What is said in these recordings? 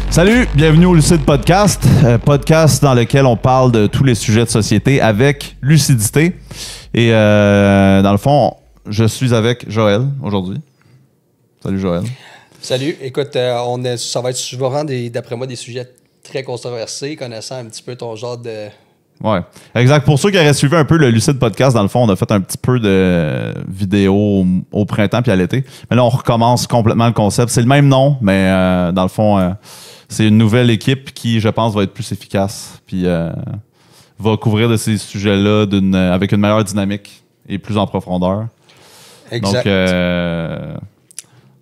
Salut, bienvenue au Lucide Podcast, podcast dans lequel on parle de tous les sujets de société avec lucidité. Et dans le fond, je suis avec Joël aujourd'hui. Salut Joël. Salut, écoute, ça va être souvent, d'après moi, des sujets très controversés, connaissant un petit peu ton genre de... Ouais, exact. Pour ceux qui auraient suivi un peu le Lucide Podcast, dans le fond, on a fait un petit peu de vidéos au printemps puis à l'été. Mais là, on recommence complètement le concept. C'est le même nom, mais dans le fond, c'est une nouvelle équipe qui, je pense, va être plus efficace puis va couvrir de ces sujets-là avec une meilleure dynamique et plus en profondeur. Exact. Donc,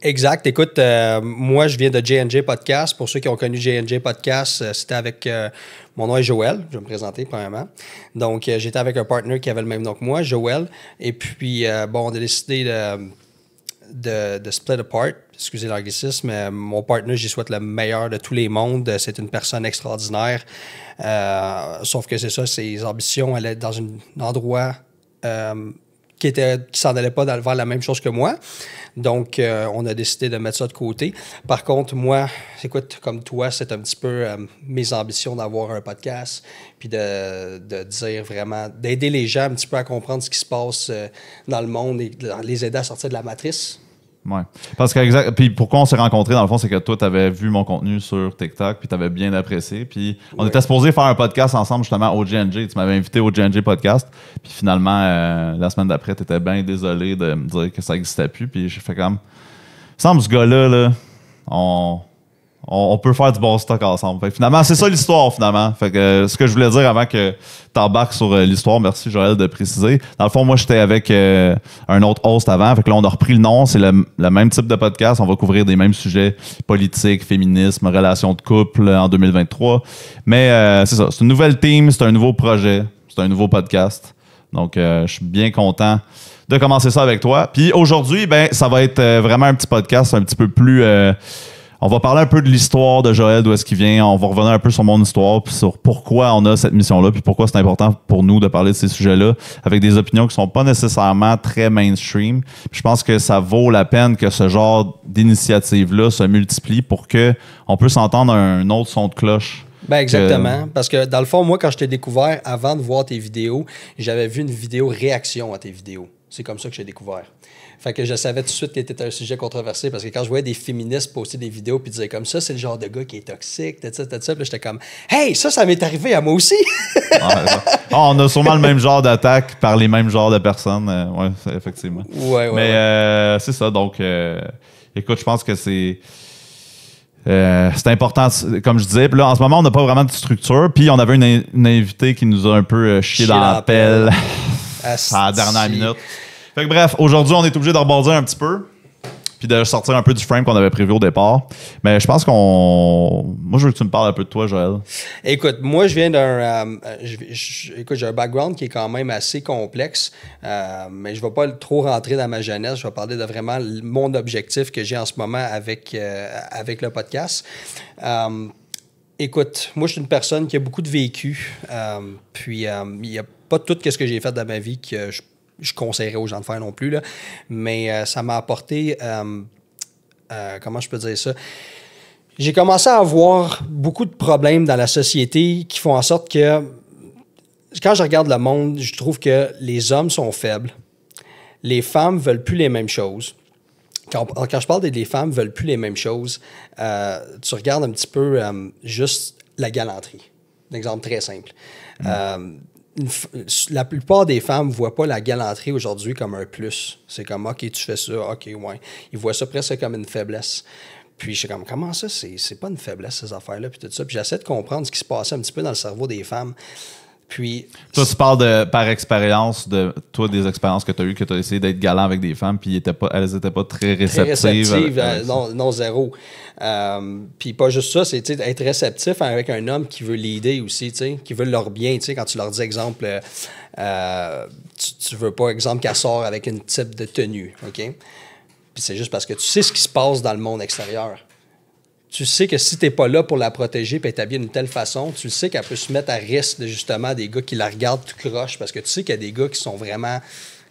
exact. Écoute, moi, je viens de J&J Podcast. Pour ceux qui ont connu J&J Podcast, c'était avec... mon nom est Joël. Je vais me présenter, premièrement. Donc, j'étais avec un partner qui avait le même nom que moi, Joël. Et puis, on a décidé de split apart. Excusez l'anglicisme, mais mon partner, j'y souhaite le meilleur de tous les mondes. C'est une personne extraordinaire. Sauf que c'est ça, ses ambitions allaient dans un endroit qui s'en allait pas vers la même chose que moi. Donc, on a décidé de mettre ça de côté. Par contre, moi, écoute, comme toi, c'est un petit peu mes ambitions d'avoir un podcast, puis de dire vraiment, d'aider les gens un petit peu à comprendre ce qui se passe dans le monde et de les aider à sortir de la matrice. ouais. Parce que, exact. Puis pourquoi on s'est rencontrés, dans le fond, c'est que toi, tu avais vu mon contenu sur TikTok, puis tu avais bien apprécié. Puis on était supposé faire un podcast ensemble, justement, au J&J. Tu m'avais invité au J&J Podcast. Puis finalement, la semaine d'après, tu étais bien désolé de me dire que ça n'existait plus. Puis j'ai fait comme. Il me semble, ce gars-là, là, on peut faire du bon stock ensemble. Fait que finalement, c'est ça l'histoire, finalement. Fait que ce que je voulais dire avant que tu embarques sur l'histoire, merci Joël de préciser. Dans le fond, moi, j'étais avec un autre host avant. Fait que là, on a repris le nom. C'est le même type de podcast. On va couvrir des mêmes sujets politique, féminisme, relations de couple en 2023. Mais c'est ça. C'est une nouvelle team. C'est un nouveau projet. C'est un nouveau podcast. Donc, je suis bien content de commencer ça avec toi. Puis aujourd'hui, ça va être vraiment un petit podcast un petit peu plus... on va parler un peu de l'histoire de Joël, d'où est-ce qu'il vient. On va revenir un peu sur mon histoire, puis sur pourquoi on a cette mission-là, puis pourquoi c'est important pour nous de parler de ces sujets-là, avec des opinions qui sont pas nécessairement très mainstream. Puis je pense que ça vaut la peine que ce genre d'initiative-là se multiplie pour qu'on puisse entendre un autre son de cloche. Ben exactement. Parce que dans le fond, moi, quand je t'ai découvert, avant de voir tes vidéos, j'avais vu une vidéo réaction à tes vidéos. C'est comme ça que j'ai découvert. Fait que je savais tout de suite qu'il était un sujet controversé parce que quand je voyais des féministes poster des vidéos puis disaient comme ça, c'est le genre de gars qui est toxique, tout ça, puis j'étais comme hey, ça m'est arrivé à moi aussi. On a sûrement le même genre d'attaque par les mêmes genres de personnes. Oui, effectivement. Mais c'est ça. Donc, écoute, je pense que c'est important, comme je disais. Puis là, en ce moment, on n'a pas vraiment de structure. Puis on avait une invitée qui nous a un peu chié dans la pelle à la dernière minute. Fait que bref, aujourd'hui, on est obligé de rebondir un petit peu puis de sortir un peu du frame qu'on avait prévu au départ. Mais je pense moi, je veux que tu me parles un peu de toi, Joël. Écoute, moi, je viens d'un... écoute, j'ai un background qui est quand même assez complexe, mais je ne vais pas trop rentrer dans ma jeunesse. Je vais parler de vraiment mon objectif que j'ai en ce moment avec le podcast. Écoute, moi, je suis une personne qui a beaucoup de vécu. Puis, il n'y a pas tout ce que j'ai fait dans ma vie que je conseillerais aux gens de faire non plus, là. Mais ça m'a apporté... comment je peux dire ça? J'ai commencé à avoir beaucoup de problèmes dans la société qui font en sorte que, quand je regarde le monde, je trouve que les hommes sont faibles. Les femmes ne veulent plus les mêmes choses. Quand je parle des femmes ne veulent plus les mêmes choses, tu regardes un petit peu juste la galanterie. Un exemple très simple. La plupart des femmes ne voient pas la galanterie aujourd'hui comme un plus. C'est comme, OK, tu fais ça, OK, ouais. Ils voient ça presque comme une faiblesse. Puis je suis comme, comment ça, c'est pas une faiblesse, ces affaires-là, puis tout ça. Puis j'essaie de comprendre ce qui se passait un petit peu dans le cerveau des femmes. Puis... Toi, tu parles par expérience, des expériences que tu as eues, que tu as essayé d'être galant avec des femmes, puis elles n'étaient pas très réceptives. Non, zéro. Puis pas juste ça, c'est être réceptif avec un homme qui veut l'aider aussi, qui veut leur bien. Quand tu leur dis, exemple, tu veux pas, exemple, qu'elle sort avec une type de tenue, OK? Puis c'est juste parce que tu sais ce qui se passe dans le monde extérieur. Tu sais que si tu n'es pas là pour la protéger et t'habiller d'une telle façon, tu sais qu'elle peut se mettre à risque de justement des gars qui la regardent tout croche parce que tu sais qu'il y a des gars qui sont vraiment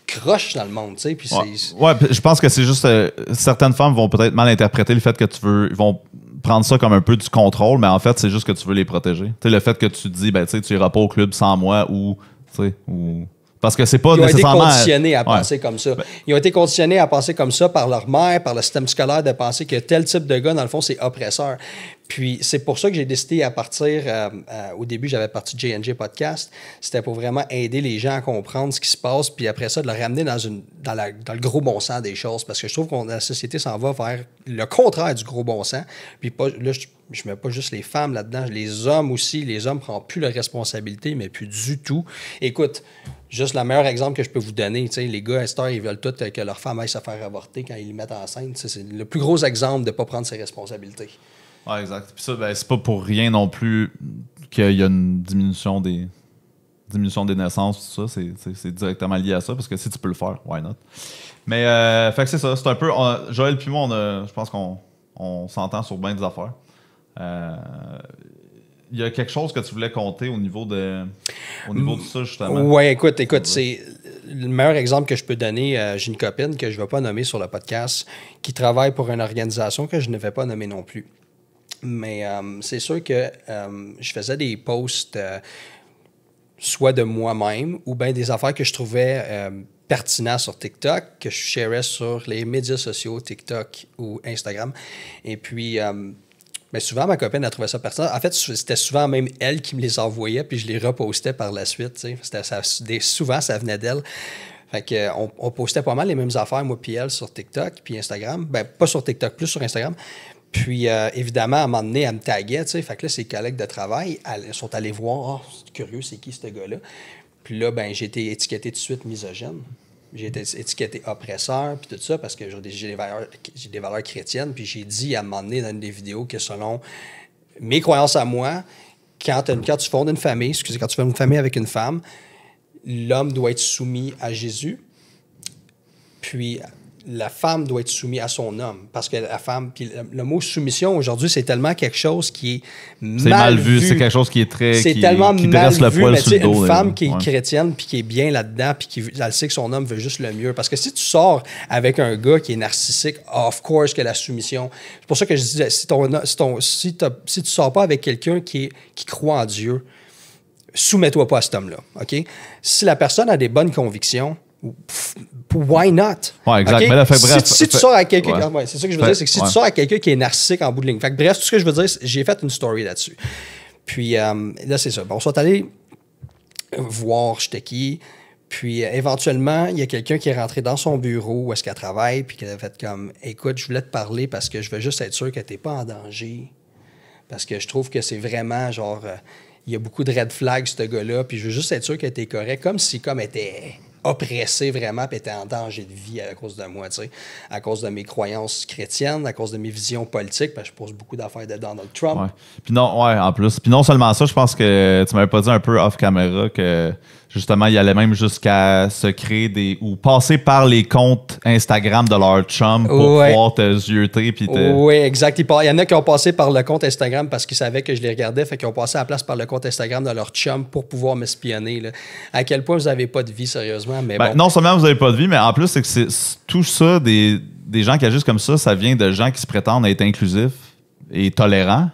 croches dans le monde, tu sais. Puis ouais, je pense que c'est juste certaines femmes vont peut-être mal interpréter le fait que ils vont prendre ça comme un peu du contrôle, mais en fait, c'est juste que tu veux les protéger. Tu sais, le fait que tu te dis, ben, tu iras pas au club sans moi ou, tu sais, ou... Parce que c'est pas nécessairement... Ils ont été conditionnés à penser comme ça. Ils ont été conditionnés à penser comme ça par leur mère, par le système scolaire, de penser que tel type de gars, dans le fond, c'est oppresseur. Puis c'est pour ça que j'ai décidé à partir... au début, j'avais parti de J&J Podcast. C'était pour vraiment aider les gens à comprendre ce qui se passe, puis après ça, de le ramener dans le gros bon sens des choses. Parce que je trouve que la société s'en va vers le contraire du gros bon sens. Puis pas, là, je mets pas juste les femmes là-dedans, les hommes aussi. Les hommes ne prennent plus leurs responsabilités, mais plus du tout. Écoute, juste le meilleur exemple que je peux vous donner, les gars, à cette heure, ils veulent tous que leur femme aille se faire avorter quand ils les mettent enceinte. C'est le plus gros exemple de ne pas prendre ses responsabilités. Oui, exact. Puis ça, ben, c'est pas pour rien non plus qu'il y a une diminution des naissances, tout ça. C'est directement lié à ça, parce que si tu peux le faire, why not? Mais, fait que c'est ça. C'est un peu... Joël puis moi, je pense qu'on s'entend sur bien des affaires. Il y a quelque chose que tu voulais compter au niveau de ça, justement. Oui, écoute, c'est le meilleur exemple que je peux donner. J'ai une copine que je ne vais pas nommer sur le podcast qui travaille pour une organisation que je ne vais pas nommer non plus. Mais c'est sûr que je faisais des posts soit de moi-même ou bien des affaires que je trouvais pertinentes sur TikTok, que je sharais sur les médias sociaux, TikTok ou Instagram. Et puis... mais souvent, ma copine a trouvé ça pertinent. En fait, c'était souvent même elle qui me les envoyait, puis je les repostais par la suite. Souvent, ça venait d'elle. Fait qu'on postait pas mal les mêmes affaires, moi puis elle, sur TikTok puis Instagram. Ben, pas sur TikTok, plus sur Instagram. Puis, évidemment, à un moment donné, elle me taguait. Fait que là, ses collègues de travail sont allés voir. Oh, c'est curieux, c'est qui ce gars-là? Puis là, ben, j'ai été étiqueté tout de suite misogyne. J'ai été étiqueté oppresseur, puis tout ça, parce que j'ai des valeurs chrétiennes. Puis j'ai dit à un moment donné dans une des vidéos que selon mes croyances à moi, quand tu fondes une famille, quand tu fais une famille avec une femme, l'homme doit être soumis à Jésus, puis la femme doit être soumise à son homme. Parce que la femme... Puis le mot soumission, aujourd'hui, c'est tellement quelque chose qui est mal vu. C'est quelque chose qui est très... C'est tellement mal vu. Mais tu sais, une femme qui est chrétienne puis qui est bien là-dedans puis elle sait que son homme veut juste le mieux. Parce que si tu sors avec un gars qui est narcissique, of course que la soumission... C'est pour ça que je disais, si tu sors pas avec quelqu'un qui croit en Dieu, soumets-toi pas à cet homme-là. OK? Si la personne a des bonnes convictions, why not? Ouais, exact. Okay? Mais là, bref, si tu sors avec quelqu'un... Ouais, c'est ça que je veux dire, c'est que si tu sors avec quelqu'un qui est narcissique en bout de ligne. Fait que, bref, tout ce que je veux dire, j'ai fait une story là-dessus. Puis là, c'est ça. Bon, on soit allé voir j'étais qui. Puis éventuellement, il y a quelqu'un qui est rentré dans son bureau où est-ce qu'elle travaille, puis qui a fait comme, écoute, je voulais te parler parce que je veux juste être sûr que tu n'es pas en danger. Parce que je trouve que c'est vraiment genre... il y a beaucoup de red flags, ce gars-là, puis je veux juste être sûr qu'elle était correct, comme si elle était oppressée vraiment, puis était en danger de vie à cause de moi, tu sais, à cause de mes croyances chrétiennes, à cause de mes visions politiques, parce que je pose beaucoup d'affaires de Donald Trump. Ouais. Puis non, ouais, en plus. Puis non seulement ça, je pense que tu m'avais pas dit un peu off-caméra que justement, il allait même jusqu'à se créer ou passer par les comptes Instagram de leur chum pour pouvoir te zioter. Oui, exact. Il y en a qui ont passé par le compte Instagram parce qu'ils savaient que je les regardais, fait qu'ils ont passé à la place par le compte Instagram de leur chum pour pouvoir m'espionner. Là. À quel point vous n'avez pas de vie, sérieusement. Mais bon. Non seulement vous n'avez pas de vie, mais en plus, c'est que tout ça, des gens qui agissent comme ça vient de gens qui se prétendent être inclusifs et tolérants.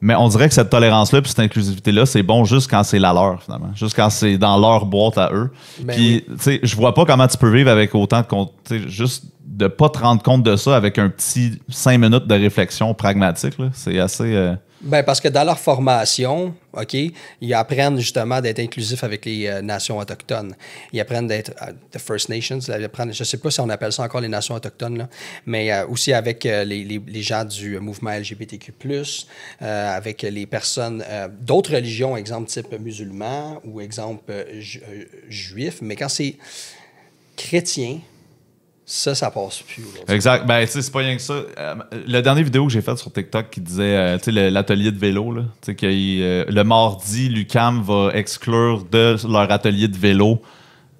Mais on dirait que cette tolérance-là puis cette inclusivité-là, c'est bon juste quand c'est la leur, finalement. Juste quand c'est dans leur boîte à eux. Puis, tu sais, je vois pas comment tu peux vivre avec autant de compte. Juste de pas te rendre compte de ça avec un petit 5 minutes de réflexion pragmatique, là. C'est assez... Ben parce que dans leur formation, OK, ils apprennent justement d'être inclusifs avec les nations autochtones. Ils apprennent d'être the First Nations. Je ne sais pas si on appelle ça encore les nations autochtones, là, mais aussi avec les gens du mouvement LGBTQ+, avec les personnes d'autres religions, exemple type musulman ou exemple juif. Mais quand c'est chrétien, ça passe plus. Exact. Ben, tu sais, c'est pas rien que ça. La dernière vidéo que j'ai faite sur TikTok qui disait, tu sais, l'atelier de vélo, là, tu sais, que le mardi, l'UQAM va exclure de leur atelier de vélo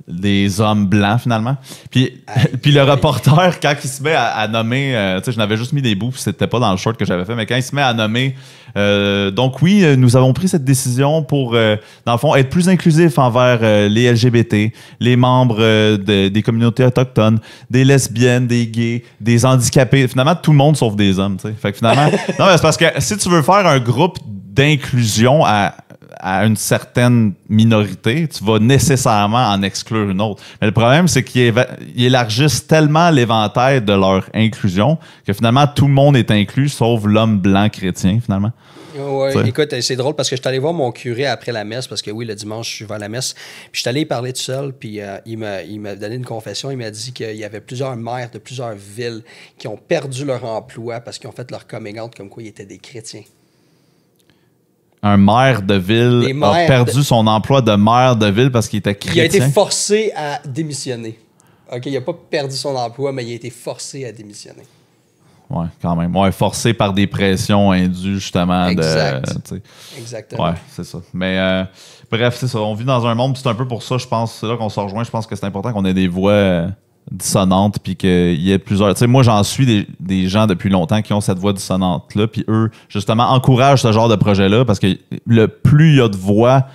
des hommes blancs, finalement. Puis, puis le reporter, quand il se met à nommer, tu sais, je n'avais juste mis des bouts, puis c'était pas dans le short que j'avais fait, mais quand il se met à nommer, donc oui, nous avons pris cette décision pour, dans le fond, être plus inclusif envers les LGBT, les membres des communautés autochtones, des lesbiennes, des gays, des handicapés, finalement, tout le monde sauf des hommes, tu sais. Fait que finalement, non, mais c'est parce que si tu veux faire un groupe d'inclusion à une minorité, tu vas nécessairement en exclure une autre. Mais le problème, c'est qu'ils élargissent tellement l'éventail de leur inclusion que finalement, tout le monde est inclus, sauf l'homme blanc chrétien, finalement. Oui, écoute, c'est drôle parce que je suis allé voir mon curé après la messe, parce que oui, le dimanche, je vais à la messe. Puis je suis allé y parler tout seul, puis il m'a donné une confession. Il m'a dit qu'il y avait plusieurs maires de plusieurs villes qui ont perdu leur emploi parce qu'ils ont fait leur coming out comme quoi ils étaient des chrétiens. Un maire de ville a perdu son emploi de maire de ville parce qu'il était chrétien. Il a été forcé à démissionner. OK, il n'a pas perdu son emploi, mais il a été forcé à démissionner. Oui, quand même. Ouais, forcé par des pressions indues, justement. Exactement. Ouais, c'est ça. Mais bref, c'est ça. On vit dans un monde, c'est un peu pour ça, je pense, c'est là qu'on se rejoint. Je pense que c'est important qu'on ait des voix dissonante, puis qu'il y ait plusieurs... Tu sais, moi, j'en suis des gens depuis longtemps qui ont cette voix dissonante-là, puis eux, justement, encouragent ce genre de projet-là, parce que le plus il y a de voix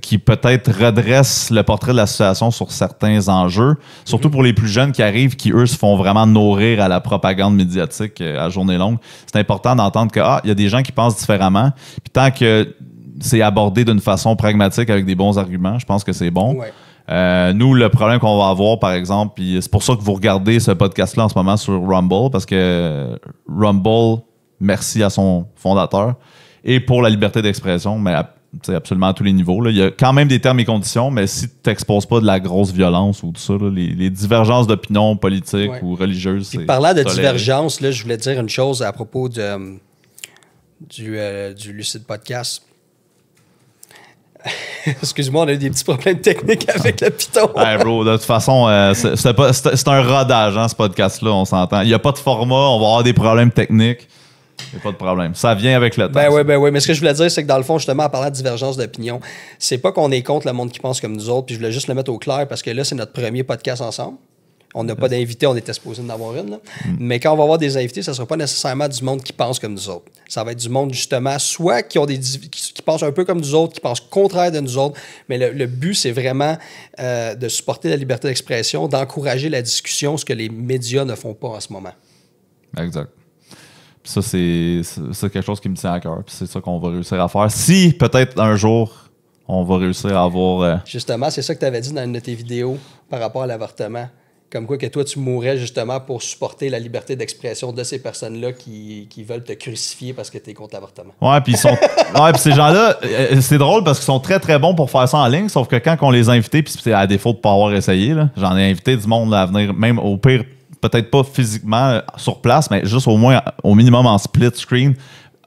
qui peut-être redressent le portrait de la situation sur certains enjeux, surtout pour les plus jeunes qui arrivent, qui, eux, se font vraiment nourrir à la propagande médiatique à journée longue. C'est important d'entendre que, il y a des gens qui pensent différemment, puis tant que c'est abordé d'une façon pragmatique avec des bons arguments, je pense que c'est bon. Ouais. Nous, le problème qu'on va avoir, par exemple, puis c'est pour ça que vous regardez ce podcast-là en ce moment sur Rumble, parce que Rumble, merci à son fondateur, et pour la liberté d'expression, mais absolument à tous les niveaux. Là. Il y a quand même des termes et conditions, mais si tu t'exposes pas de la grosse violence ou tout ça, là, les divergences d'opinion politique ou religieuses, c'est parlant de divergence, là, je voulais dire une chose à propos du Lucide Podcast. Excuse-moi, on a eu des petits problèmes techniques avec le Python. Hey bro, de toute façon, c'est un rodage, hein, ce podcast-là, on s'entend. Il n'y a pas de format, on va avoir des problèmes techniques. Il n'y a pas de problème. Ça vient avec le temps. Ben oui. Mais ce que je voulais dire, c'est que dans le fond, justement, en parlant de divergence d'opinion, c'est pas qu'on est contre le monde qui pense comme nous autres, puis je voulais juste le mettre au clair parce que là, c'est notre premier podcast ensemble. On n'a pas d'invités, on était supposé en avoir une. Là. Mais quand on va avoir des invités, ça ne sera pas nécessairement du monde qui pense comme nous autres. Ça va être du monde, justement, soit qui pensent un peu comme nous autres, qui pensent contraire de nous autres. Mais le but, c'est vraiment de supporter la liberté d'expression, d'encourager la discussion, ce que les médias ne font pas en ce moment. Exact. Ça, c'est quelque chose qui me tient à cœur. Puis c'est ça qu'on va réussir à faire. Si, peut-être, un jour, on va réussir à avoir... Justement, c'est ça que tu avais dit dans une de tes vidéos par rapport à l'avortement. Comme quoi que toi, tu mourrais justement pour supporter la liberté d'expression de ces personnes-là qui veulent te crucifier parce que tu es contre l'avortement. Ouais, puis ces gens-là, c'est drôle parce qu'ils sont très, très bons pour faire ça en ligne, sauf que quand on les a invités, puis c'est à défaut de ne pas avoir essayé, là, j'en ai invité du monde là, à venir, même au pire, peut-être pas physiquement sur place, mais juste au moins, au minimum en split screen.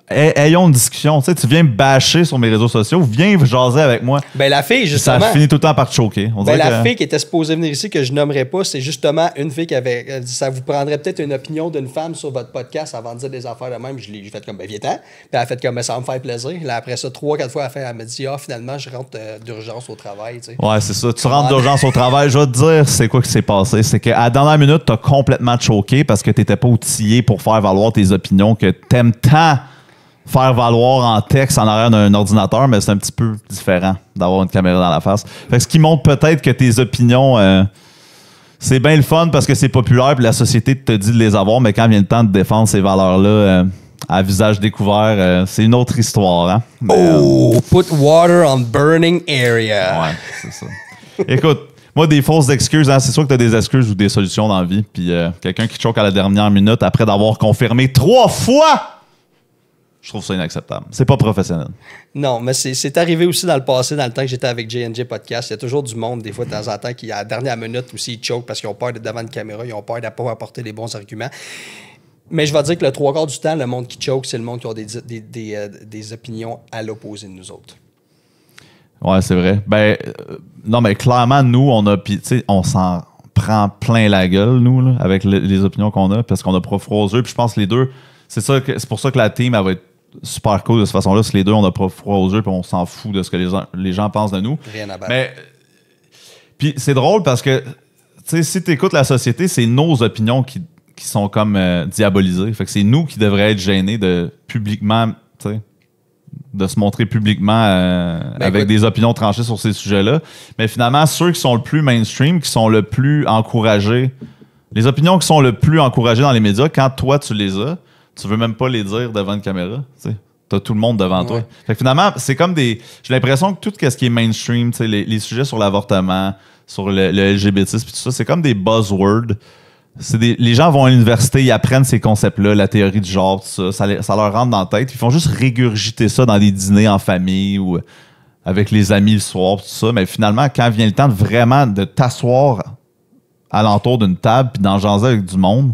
Ayons une discussion. Tu sais, tu viens me bâcher sur mes réseaux sociaux, viens jaser avec moi. Ben, la fille, justement. Ça finit tout le temps par te choquer. La fille qui était supposée venir ici, que je nommerai pas, c'est justement une fille qui avait dit ça vous prendrait peut-être une opinion d'une femme sur votre podcast avant de dire des affaires de même. J'ai fait comme, ben, viens-t'en. Puis elle a fait comme, ça va me faire plaisir. Là, après ça, 3-4 fois, elle me dit, finalement, je rentre d'urgence au travail. Tu sais. Ouais, c'est ça. Tu rentres d'urgence au travail. Je vais te dire, c'est quoi qui s'est passé. C'est qu'à la dernière minute, t'as complètement choqué parce que t'étais pas outillé pour faire valoir tes opinions que t'aimes tant faire valoir en texte en arrière d'un ordinateur, mais c'est un petit peu différent d'avoir une caméra dans la face. Fait que ce qui montre peut-être que tes opinions, c'est bien le fun parce que c'est populaire et la société te dit de les avoir, mais quand vient le temps de défendre ces valeurs-là à visage découvert, c'est une autre histoire. Hein? Mais, put water on burning area. Ouais, c'est ça. Écoute, moi, des fausses excuses, hein, c'est sûr que tu as des excuses ou des solutions dans la vie. Puis quelqu'un qui te choque à la dernière minute après d'avoir confirmé 3 fois, je trouve ça inacceptable. C'est pas professionnel. Non, mais c'est arrivé aussi dans le passé, dans le temps que j'étais avec J&J Podcast. Il y a toujours du monde, des fois, de temps en temps, qui, à la dernière minute aussi, ils choquent parce qu'ils ont peur d'être devant une caméra, ils ont peur de ne pas apporter les bons arguments. Mais je vais dire que le 3/4 du temps, le monde qui choke, c'est le monde qui a des opinions à l'opposé de nous autres. Ouais, c'est vrai. Ben, non, mais clairement, nous, on s'en prend plein la gueule, nous, là, avec les opinions qu'on a, parce qu'on a pas froid aux yeux. Puis je pense que les deux, c'est pour ça que la team, elle va être super cool de cette façon-là. Si les deux, on n'a pas froid aux yeux, puis on s'en fout de ce que les gens pensent de nous. Rien à battre. Mais, Puis c'est drôle parce que, tu sais, si tu écoutes la société, c'est nos opinions qui sont comme diabolisées. Fait que c'est nous qui devraient être gênés de publiquement, tu sais, de se montrer publiquement avec des opinions tranchées sur ces sujets-là. Mais finalement, ceux qui sont le plus mainstream, qui sont le plus encouragés, les opinions qui sont le plus encouragées dans les médias, quand toi, tu les as, tu veux même pas les dire devant une caméra, tu sais. T'as tout le monde devant toi. Fait que finalement, c'est comme des... J'ai l'impression que tout ce qui est mainstream, tu sais, les sujets sur l'avortement, sur le LGBT, puis tout ça, c'est comme des buzzwords. Les gens vont à l'université, ils apprennent ces concepts-là, la théorie du genre, tout ça. Ça leur rentre dans la tête. Ils font juste régurgiter ça dans des dîners en famille ou avec les amis le soir, tout ça. Mais finalement, quand vient le temps de t'asseoir alentour d'une table puis d'en jaser avec du monde,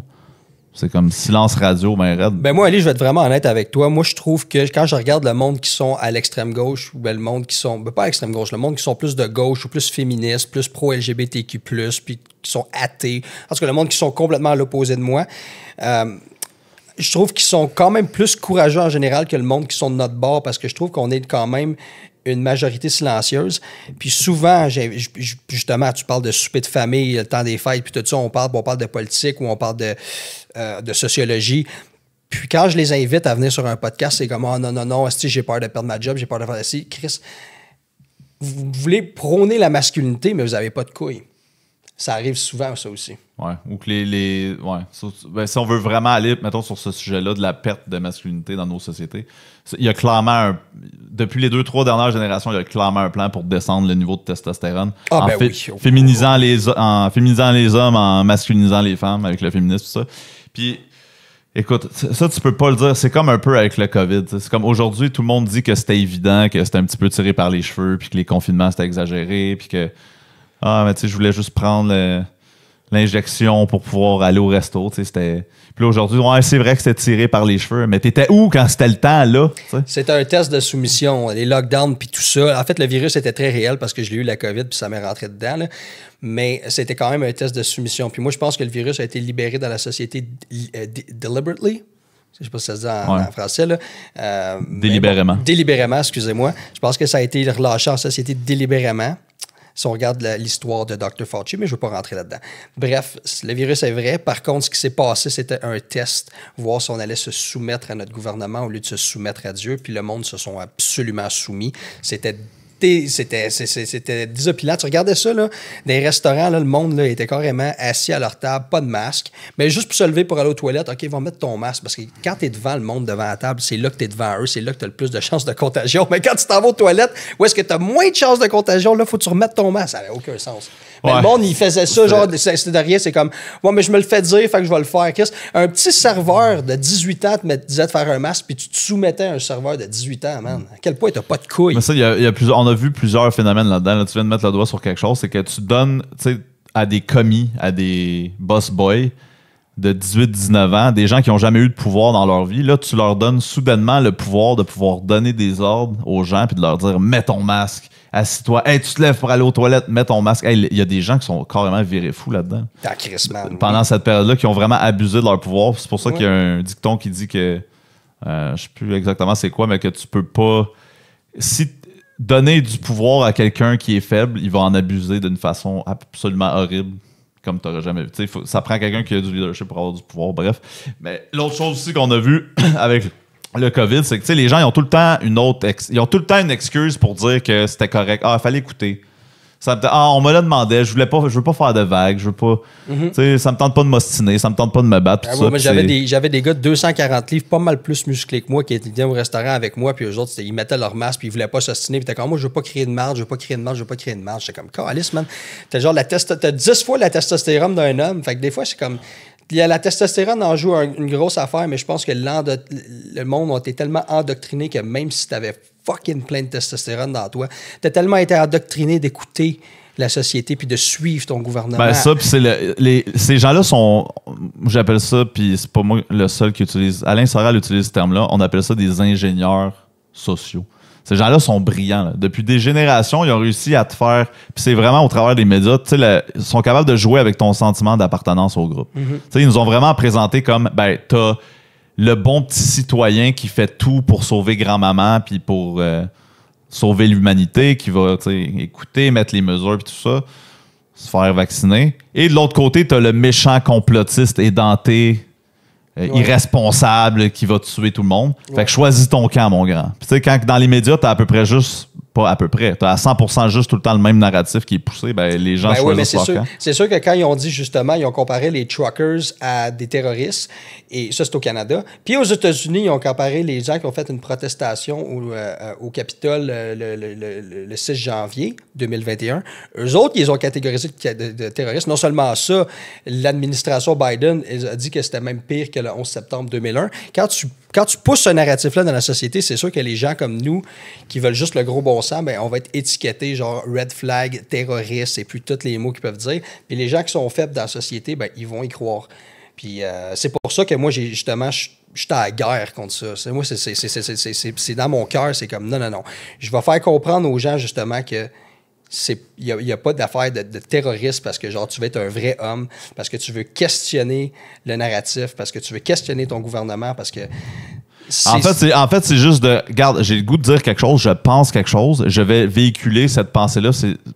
c'est comme silence radio, ben raide. Ben moi, Ali, je vais être vraiment honnête avec toi. Moi, je trouve que quand je regarde le monde qui sont à l'extrême gauche, ou ben le monde qui sont, ben pas à l'extrême gauche, le monde qui sont plus de gauche ou plus féministes, plus pro-LGBTQ+, puis qui sont athées, en tout cas, le monde qui sont complètement à l'opposé de moi, je trouve qu'ils sont quand même plus courageux en général que le monde qui sont de notre bord, parce que je trouve qu'on est quand même une majorité silencieuse. Puis souvent, justement, tu parles de souper de famille, le temps des fêtes, puis tout ça, on parle de politique ou on parle de sociologie. Puis quand je les invite à venir sur un podcast, c'est comme « Ah non, j'ai peur de perdre ma job, j'ai peur de faire ça. » Chris, vous voulez prôner la masculinité, mais vous n'avez pas de couilles. Ça arrive souvent, ça aussi. Ouais. Ou que ben, si on veut vraiment aller, mettons, sur ce sujet-là de la perte de masculinité dans nos sociétés, il y a clairement depuis les 2-3 dernières générations, il y a clairement un plan pour descendre le niveau de testostérone. Féminisant les hommes, en masculinisant les femmes avec le féminisme, tout ça. Puis, écoute, ça, tu peux pas le dire. C'est comme un peu avec le COVID. C'est comme aujourd'hui, tout le monde dit que c'était évident, que c'était un petit peu tiré par les cheveux, puis que les confinements, c'était exagéré, puis que mais tu sais, je voulais juste prendre l'injection pour pouvoir aller au resto. Tu sais, c'était... Puis là, aujourd'hui, c'est vrai que c'était tiré par les cheveux, mais t'étais où quand c'était le temps, là? T'sais? C'était un test de soumission, les lockdowns puis tout ça. En fait, le virus était très réel parce que je l'ai eu la COVID puis ça m'est rentré dedans, là. Mais c'était quand même un test de soumission. Puis moi, je pense que le virus a été libéré dans la société deliberately. Je ne sais pas si ça se dit en français. Là. Délibérément. Délibérément, excusez-moi. Je pense que ça a été relâché en société délibérément. Si on regarde l'histoire de Dr. Fauci, mais je ne veux pas rentrer là-dedans. Bref, le virus est vrai. Par contre, ce qui s'est passé, c'était un test, voir si on allait se soumettre à notre gouvernement au lieu de se soumettre à Dieu. Puis le monde se sont absolument soumis. C'était désopilant. Tu regardais ça, là, dans les restaurants, là, le monde là, était carrément assis à leur table, pas de masque, mais juste pour se lever pour aller aux toilettes, OK, ils vont mettre ton masque, parce que quand tu es devant le monde, devant la table, c'est là que tu es devant eux, c'est là que tu as le plus de chances de contagion. Mais quand tu t'en vas aux toilettes, où est-ce que tu as moins de chances de contagion, là, faut que tu remettes ton masque. Ça n'avait aucun sens. Mais le monde, il faisait ça, genre, c'était de rien, c'est comme, ouais, mais je me le fais dire, fait que je vais le faire. Chris, un petit serveur de 18 ans te disait de faire un masque, puis tu te soumettais à un serveur de 18 ans, man. À quel point t'as pas de couilles? Mais ça, on a vu plusieurs phénomènes là-dedans. Là, tu viens de mettre le doigt sur quelque chose, c'est que tu donnes, tu sais, à des commis, à des boss boys de 18-19 ans, des gens qui n'ont jamais eu de pouvoir dans leur vie, là, tu leur donnes soudainement le pouvoir de pouvoir donner des ordres aux gens puis de leur dire « Mets ton masque, assis-toi, hey, tu te lèves pour aller aux toilettes, mets ton masque. » Hey, il y a des gens qui sont carrément virés fous là-dedans. Pendant cette période-là, qui ont vraiment abusé de leur pouvoir. C'est pour ça qu'il y a un dicton qui dit que, je sais plus exactement c'est quoi, mais que tu peux pas... Si donner du pouvoir à quelqu'un qui est faible, il va en abuser d'une façon absolument horrible, comme tu n'aurais jamais vu. Ça prend quelqu'un qui a du leadership pour avoir du pouvoir, bref. Mais l'autre chose aussi qu'on a vu avec le COVID, c'est que les gens ils ont tout le temps une excuse pour dire que c'était correct. Ah, il fallait écouter. On me l'a demandé, je veux pas faire de vagues, je veux pas. Ça me tente pas de m'ostiner, ça me tente pas de me battre. J'avais des gars de 240 livres, pas mal plus musclés que moi, qui étaient au restaurant avec moi, puis eux autres, ils mettaient leur masque, puis ils voulaient pas s'ostiner, puis t'es comme, moi, je veux pas créer de marge, je veux pas créer de marge. J'étais comme, calice, man. T'as 10 fois la testostérone d'un homme, fait que des fois, c'est comme. La testostérone en joue une grosse affaire, mais je pense que le monde a été tellement endoctriné que même si tu avais fucking plein de testostérone dans toi, tu as tellement été endoctriné d'écouter la société puis de suivre ton gouvernement. Ben ça, puis ces gens-là sont... J'appelle ça, puis c'est pas moi le seul qui utilise... Alain Soral utilise ce terme-là, on appelle ça des ingénieurs sociaux. Ces gens-là sont brillants. Là. Depuis des générations, ils ont réussi à te faire... Puis c'est vraiment au travers des médias, ils sont capables de jouer avec ton sentiment d'appartenance au groupe. Ils nous ont vraiment présenté comme, ben, t'as le bon petit citoyen qui fait tout pour sauver grand-maman puis pour sauver l'humanité, qui va écouter, mettre les mesures puis tout ça. se faire vacciner. Et de l'autre côté, tu as le méchant complotiste édenté, irresponsable, qui va tuer tout le monde. Fait que choisis ton camp, mon grand. Puis tu sais, quand dans les médias, tu as à peu près juste... Pas à peu près. Tu as à 100% juste tout le temps le même narratif qui est poussé. Ben, les gens choisissent leur camp. C'est sûr que quand ils ont dit, justement, ils ont comparé les truckers à des terroristes, et ça, c'est au Canada. Puis aux États-Unis, ils ont comparé les gens qui ont fait une protestation au Capitole le 6 janvier 2021. Eux autres, ils ont catégorisé de terroristes. Non seulement ça, l'administration Biden a dit que c'était même pire que le 11 septembre 2001. Quand tu pousses ce narratif-là dans la société, c'est sûr que les gens comme nous, qui veulent juste le gros bon sens, ben, on va être étiquetés genre red flag, terroriste, et puis tous les mots qu'ils peuvent dire. Puis les gens qui sont faibles dans la société, ben, ils vont y croire. Puis c'est pour ça que moi, j'étais à la guerre contre ça. Moi, c'est dans mon cœur, c'est comme non. Je vais faire comprendre aux gens justement que il n'y a pas d'affaire de terroriste parce que genre tu veux être un vrai homme, parce que tu veux questionner le narratif, parce que tu veux questionner ton gouvernement, parce que... En fait, c'est juste de... Regarde, j'ai le goût de dire quelque chose, je pense quelque chose, je vais véhiculer cette pensée-là,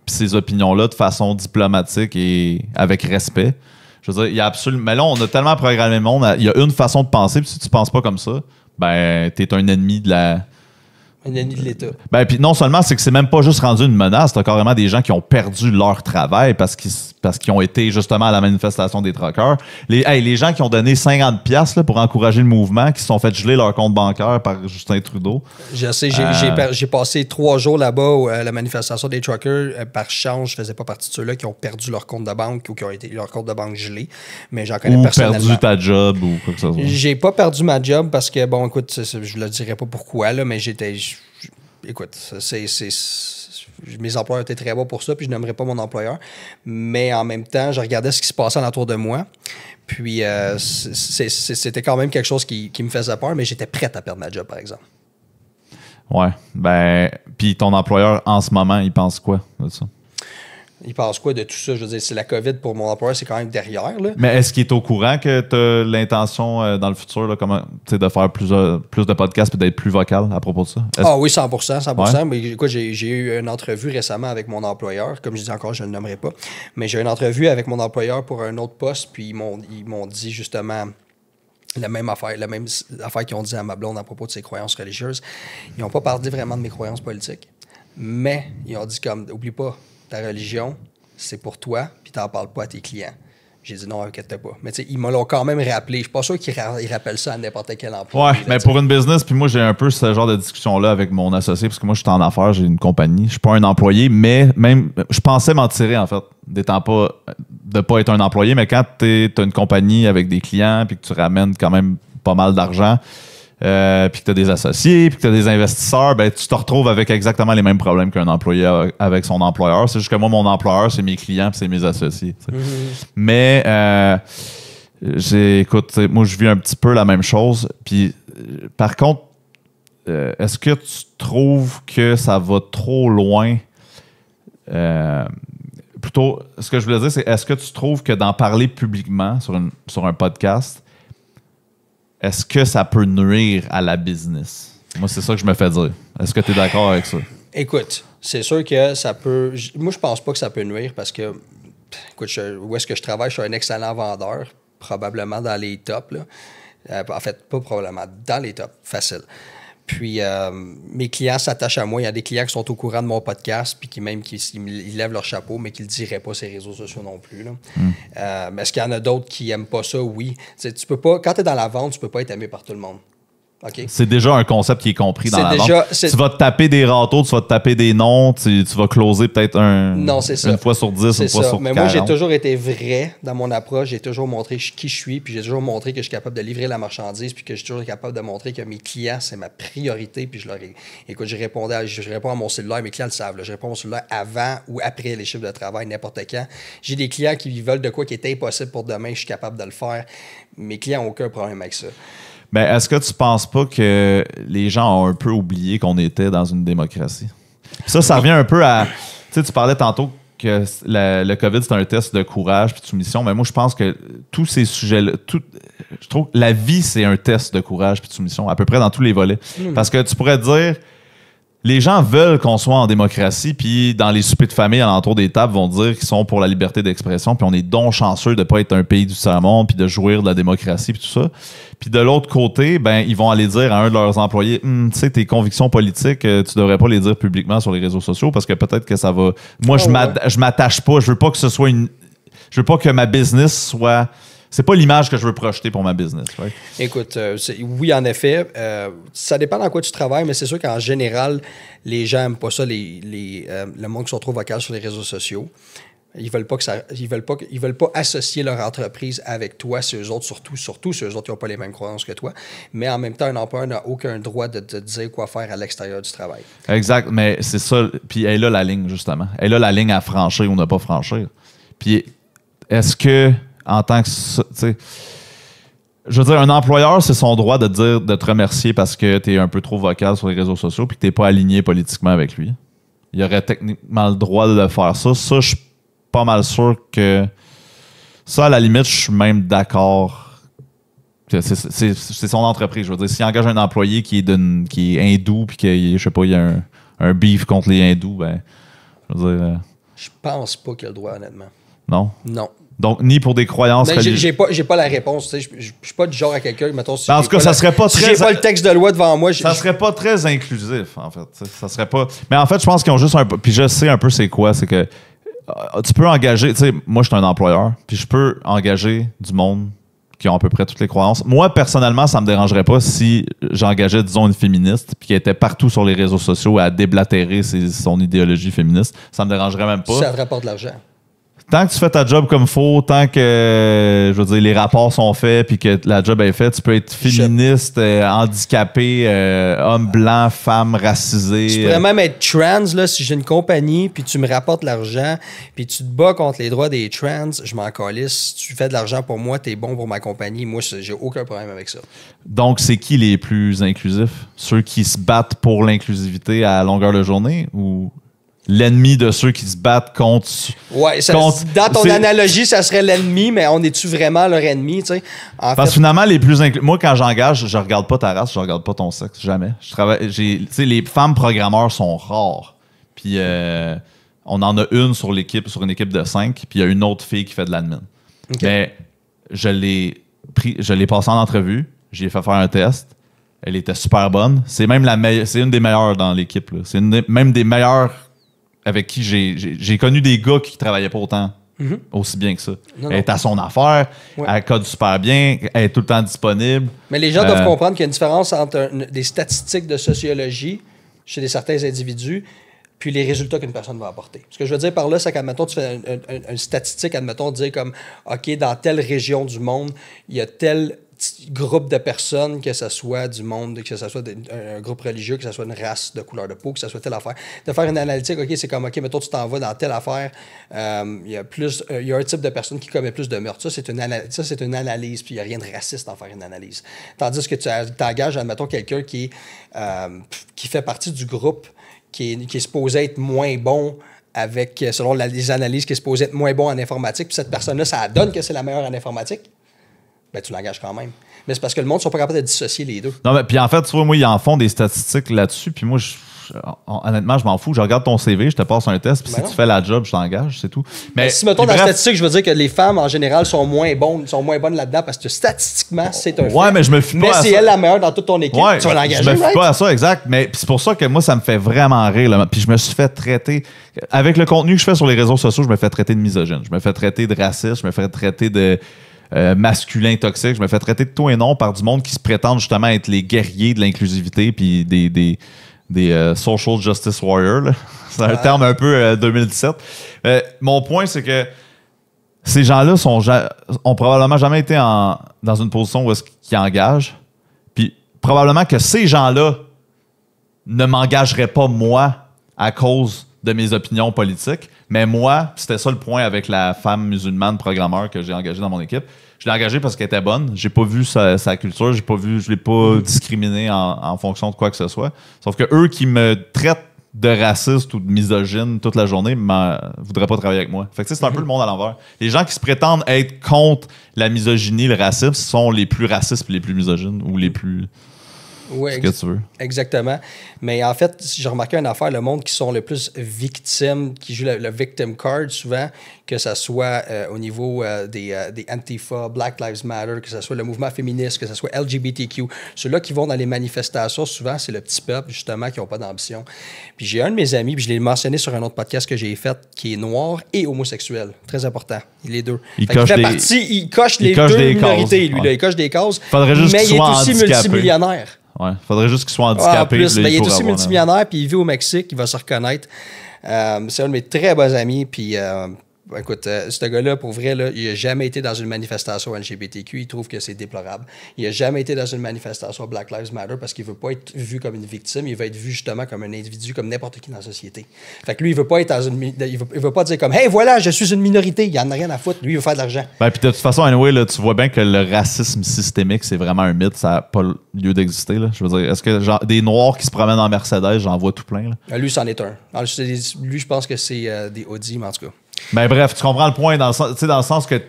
ces opinions-là de façon diplomatique et avec respect. Je veux dire, il y a absolument... Mais là, on a tellement programmé le monde, il y a une façon de penser, puis si tu penses pas comme ça, ben, t'es un ennemi de la... Un ennemi de l'État. Ben, puis non seulement, c'est que c'est même pas juste rendu une menace, t'as carrément des gens qui ont perdu leur travail parce qu'ils ont été justement à la manifestation des truckers. Les gens qui ont donné 50$ là, pour encourager le mouvement, qui se sont fait geler leur compte bancaire par Justin Trudeau. Je sais, j'ai passé 3 jours là-bas à la manifestation des truckers. Par chance, je faisais pas partie de ceux-là qui ont perdu leur compte de banque ou qui ont été leur compte de banque gelé. Mais j'en connais personnellement. Ou perdu ta job ou quoi que ce soit. J'ai pas perdu ma job parce que, bon, écoute, je le dirais pas pourquoi, là, mais écoute, mes employeurs étaient très bons pour ça, puis je n'aimerais pas mon employeur. Mais en même temps, je regardais ce qui se passait autour de moi. Puis c'était quand même quelque chose qui me faisait peur, mais j'étais prête à perdre ma job, par exemple. Ouais. Ben, puis ton employeur, en ce moment, il pense quoi de ça? Il pense quoi de tout ça? Je veux dire, c'est la COVID pour mon employeur, c'est quand même derrière. Là. Mais est-ce qu'il est au courant que tu as l'intention dans le futur là, de faire plus de podcasts et d'être plus vocal à propos de ça? Ah oui, 100%. Ouais. Mais écoute, j'ai eu une entrevue récemment avec mon employeur. Comme je dis encore, je ne le nommerai pas. Mais j'ai eu une entrevue avec mon employeur pour un autre poste, puis ils m'ont dit justement la même affaire qu'ils ont dit à ma blonde à propos de ses croyances religieuses. Ils n'ont pas parlé vraiment de mes croyances politiques, mais ils ont dit comme, oublie pas, ta religion, c'est pour toi, puis t'en parles pas à tes clients. J'ai dit non, inquiète pas. Mais tu sais, ils me l'ont quand même rappelé. Je suis pas sûr qu'ils rappellent ça à n'importe quel emploi. Ouais, mais pour une business, puis moi, j'ai un peu ce genre de discussion-là avec mon associé, parce que moi, je suis en affaires, j'ai une compagnie. Je suis pas un employé, mais même, je pensais m'en tirer, en fait, de pas être un employé, mais quand t'as une compagnie avec des clients, puis que tu ramènes quand même pas mal d'argent, puis que tu as des associés, puis que tu as des investisseurs, ben, tu te retrouves avec exactement les mêmes problèmes qu'un employé avec son employeur. C'est juste que moi, mon employeur, c'est mes clients puis c'est mes associés. Mais, écoute, moi, je vis un petit peu la même chose. Puis, par contre, est-ce que tu trouves que ça va trop loin? Plutôt, ce que je voulais dire, c'est est-ce que tu trouves que d'en parler publiquement sur un podcast, est-ce que ça peut nuire à la business? Moi, c'est ça que je me fais dire. Est-ce que tu es d'accord avec ça? Écoute, c'est sûr que ça peut... Moi, je pense pas que ça peut nuire parce que, écoute, où est-ce que je travaille? Je suis un excellent vendeur, probablement dans les tops. Là. En fait, pas probablement, dans les tops, facile. Puis, mes clients s'attachent à moi. Il y a des clients qui sont au courant de mon podcast puis qui ils lèvent leur chapeau, mais qui ne le diraient pas sur les réseaux sociaux non plus. Là. Mais est-ce qu'il y en a d'autres qui n'aiment pas ça? Oui. Tu peux pas, quand tu es dans la vente, tu peux pas être aimé par tout le monde. Okay. C'est déjà un concept qui est compris dans la vente. Tu vas te taper des râteaux, tu vas te taper des noms, tu vas closer peut-être une fois sur 10, une fois sur 40. Mais moi, j'ai toujours été vrai dans mon approche. J'ai toujours montré qui je suis, puis j'ai toujours montré que je suis capable de livrer la marchandise, puis que je suis toujours capable de montrer que mes clients, c'est ma priorité. Puis écoute, je réponds à mon cellulaire, mes clients le savent. Là, je réponds à mon cellulaire avant ou après les chiffres de travail, n'importe quand. J'ai des clients qui veulent de quoi qui est impossible pour demain, je suis capable de le faire. Mes clients n'ont aucun problème avec ça. Ben, est-ce que tu penses pas que les gens ont un peu oublié qu'on était dans une démocratie? Ça revient un peu à... Tu sais, tu parlais tantôt que le COVID, c'est un test de courage puis de soumission, mais moi, je pense que tous ces sujets-là... Je trouve que la vie, c'est un test de courage puis de soumission, à peu près dans tous les volets. Parce que tu pourrais dire... les gens veulent qu'on soit en démocratie, puis dans les soupers de famille alentour des tables vont dire qu'ils sont pour la liberté d'expression, puis on est donc chanceux de pas être un pays du tiers-monde, puis de jouir de la démocratie, puis tout ça. Puis de l'autre côté, ben ils vont aller dire à un de leurs employés, tu sais, tes convictions politiques, tu devrais pas les dire publiquement sur les réseaux sociaux parce que peut-être que ça va. Moi, je m'attache pas, je veux pas que ce soit je veux pas que ma business soit. C'est pas l'image que je veux projeter pour ma business. Right? Écoute, oui, en effet, ça dépend dans quoi tu travailles, mais c'est sûr qu'en général, les gens n'aiment pas ça, le monde qui sont trop vocal sur les réseaux sociaux. Ils veulent pas ils veulent pas associer leur entreprise avec toi, c'est eux autres, surtout c'est eux autres qui n'ont pas les mêmes croyances que toi. Mais en même temps, un employeur n'a aucun droit de te dire quoi faire à l'extérieur du travail. Exact, mais c'est ça. Puis elle a la ligne, justement. Elle a la ligne à franchir ou ne pas franchir. Puis est-ce que, en tant que... Tu sais, je veux dire, un employeur, c'est son droit de te remercier parce que tu es un peu trop vocal sur les réseaux sociaux puis que tu n'es pas aligné politiquement avec lui. Il aurait techniquement le droit de faire ça. Ça, je suis pas mal sûr que... Ça, à la limite, je suis même d'accord. C'est son entreprise. Je veux dire, s'il engage un employé qui est hindou puis qu'il je sais pas, il y a un beef contre les hindous, ben... Je veux dire... Je pense pas qu'il a le droit, honnêtement. Non? Non. Donc, ni pour des croyances religieuses. J'ai pas la réponse. Je suis pas du genre à quelqu'un, mettons, si en tout cas, ça serait pas très... Si j'ai pas le texte de loi devant moi... Ça serait pas très inclusif, en fait. Ça serait pas... Mais en fait, je pense qu'ils ont juste un peu... Puis je sais un peu c'est quoi, c'est que tu peux engager... Tu sais, moi, je suis un employeur, puis je peux engager du monde qui ont à peu près toutes les croyances. Moi, personnellement, ça me dérangerait pas si j'engageais, disons, une féministe, puis qui était partout sur les réseaux sociaux à déblatérer son idéologie féministe. Ça me dérangerait même pas. Ça te rapporte de l'argent. Tant que tu fais ta job comme faut, tant que, je veux dire, les rapports sont faits puis que la job est faite, tu peux être féministe, handicapé, homme blanc, femme racisée. Tu pourrais même être trans, là, si j'ai une compagnie puis tu me rapportes l'argent puis tu te bats contre les droits des trans, je m'en calisse. Si tu fais de l'argent pour moi, t'es bon pour ma compagnie. Moi, j'ai aucun problème avec ça. Donc, c'est qui les plus inclusifs? Ceux qui se battent pour l'inclusivité à longueur de journée ou... l'ennemi de ceux qui se battent contre... Ouais, dans ton analogie, ça serait l'ennemi, mais on est-tu vraiment leur ennemi, tu sais? Parce que finalement, les plus moi, quand j'engage, je regarde pas ta race, je regarde pas ton sexe, jamais. Tu sais, les femmes programmeurs sont rares. Puis on en a une sur une équipe de 5, puis il y a une autre fille qui fait de l'admin. Okay. Mais je l'ai passée en entrevue, j'ai fait faire un test, elle était super bonne. C'est même c'est une des meilleures dans l'équipe. C'est même des meilleures avec qui j'ai connu des gars qui travaillaient pas autant aussi bien que ça. Non, elle est à son affaire, elle code super bien, elle est tout le temps disponible. Mais les gens doivent comprendre qu'il y a une différence entre des statistiques de sociologie chez certains individus puis les résultats qu'une personne va apporter. Ce que je veux dire par là, c'est qu'admettons, tu fais une statistique, admettons, dire comme, OK, dans telle région du monde, il y a tel groupe de personnes, que ce soit du monde, que ce soit un groupe religieux, que ce soit une race de couleur de peau, que ce soit telle affaire. De faire une analytique, OK, c'est comme, OK, mettons, tu t'en vas dans telle affaire, il y a un type de personne qui commet plus de meurtres. Ça, c'est une analyse, puis il n'y a rien de raciste en faire une analyse. Tandis que tu engages, admettons, quelqu'un qui fait partie du groupe qui est supposé être moins bon selon les analyses, qui est supposé être moins bon en informatique, puis cette personne-là, ça donne que c'est la meilleure en informatique, ben tu l'engages quand même. Mais c'est parce que le monde ne sont pas capables de dissocier les deux. Non, mais puis en fait, tu vois, moi, ils en font des statistiques là-dessus, puis moi, honnêtement, je m'en fous. Je regarde ton CV, je te passe un test, puis si tu fais la job, je t'engage, c'est tout. Mais si, mettons, dans la statistique, je veux dire que les femmes, en général, sont moins bonnes là-dedans parce que statistiquement, c'est un fait. Ouais, mais je me fie pas à ça. Mais c'est elle la meilleure dans toute ton équipe, tu vas l'engager, je me fie pas à ça, exact. Mais c'est pour ça que moi, ça me fait vraiment rire. Là. Puis je me suis fait traiter... Avec le contenu que je fais sur les réseaux sociaux, je me fais traiter de misogyne. Je me fais traiter de raciste, je me fais traiter de... masculin toxique, je me fais traiter de tout et non par du monde qui se prétendent justement être les guerriers de l'inclusivité puis des social justice warriors. C'est un terme un peu 2017. Mon point, c'est que ces gens-là ont probablement jamais été dans une position où ils engagent. Puis probablement que ces gens-là ne m'engageraient pas moi à cause de mes opinions politiques. Mais moi, c'était ça le point avec la femme musulmane programmeur que j'ai engagée dans mon équipe. Je l'ai engagée parce qu'elle était bonne. J'ai pas vu sa culture, je l'ai pas discriminée en fonction de quoi que ce soit. Sauf que eux qui me traitent de raciste ou de misogyne toute la journée ne voudraient pas travailler avec moi. Fait que c'est un peu le monde à l'envers. Les gens qui se prétendent être contre la misogynie, le racisme, sont les plus racistes et les plus misogynes ou les plus... Oui, ce que tu veux. Exactement. Mais en fait, j'ai remarqué une affaire, le monde qui sont le plus victimes, qui joue le victim card souvent, que ce soit au niveau des Antifa, Black Lives Matter, que ce soit le mouvement féministe, que ce soit LGBTQ, ceux-là qui vont dans les manifestations, souvent, c'est le petit peuple, justement, qui n'ont pas d'ambition. Puis j'ai un de mes amis, puis je l'ai mentionné sur un autre podcast que j'ai fait, qui est noir et homosexuel. Très important, les deux. Il coche les deux minorités, lui. Ouais. Là, il coche des causes, Faudrait juste mais qu'il il est soit aussi handicapé. multimillionnaire. Ouais, faudrait juste qu'il soit handicapé. En plus, là, il est aussi avoir, multimillionnaire, puis il vit au Mexique, il va se reconnaître. C'est un de mes très bons amis, puis écoute, ce gars-là, pour vrai, là, il n'a jamais été dans une manifestation LGBTQ, il trouve que c'est déplorable. Il n'a jamais été dans une manifestation Black Lives Matter parce qu'il ne veut pas être vu comme une victime, il veut être vu justement comme un individu, comme n'importe qui dans la société. Fait que lui, il ne veut pas être il veut pas dire comme « Hey, voilà, je suis une minorité », il n'en a rien à foutre, lui, il veut faire de l'argent. Ben, puis de toute façon, anyway, là, tu vois bien que le racisme systémique, c'est vraiment un mythe, ça n'a pas lieu d'exister. Là. Je veux dire, est-ce que genre, des Noirs qui se promènent en Mercedes, j'en vois tout plein? Là? Lui, c'en est un. Alors, lui, je pense que c'est des Audi, mais en tout cas. Ben bref, tu comprends le point dans le sens que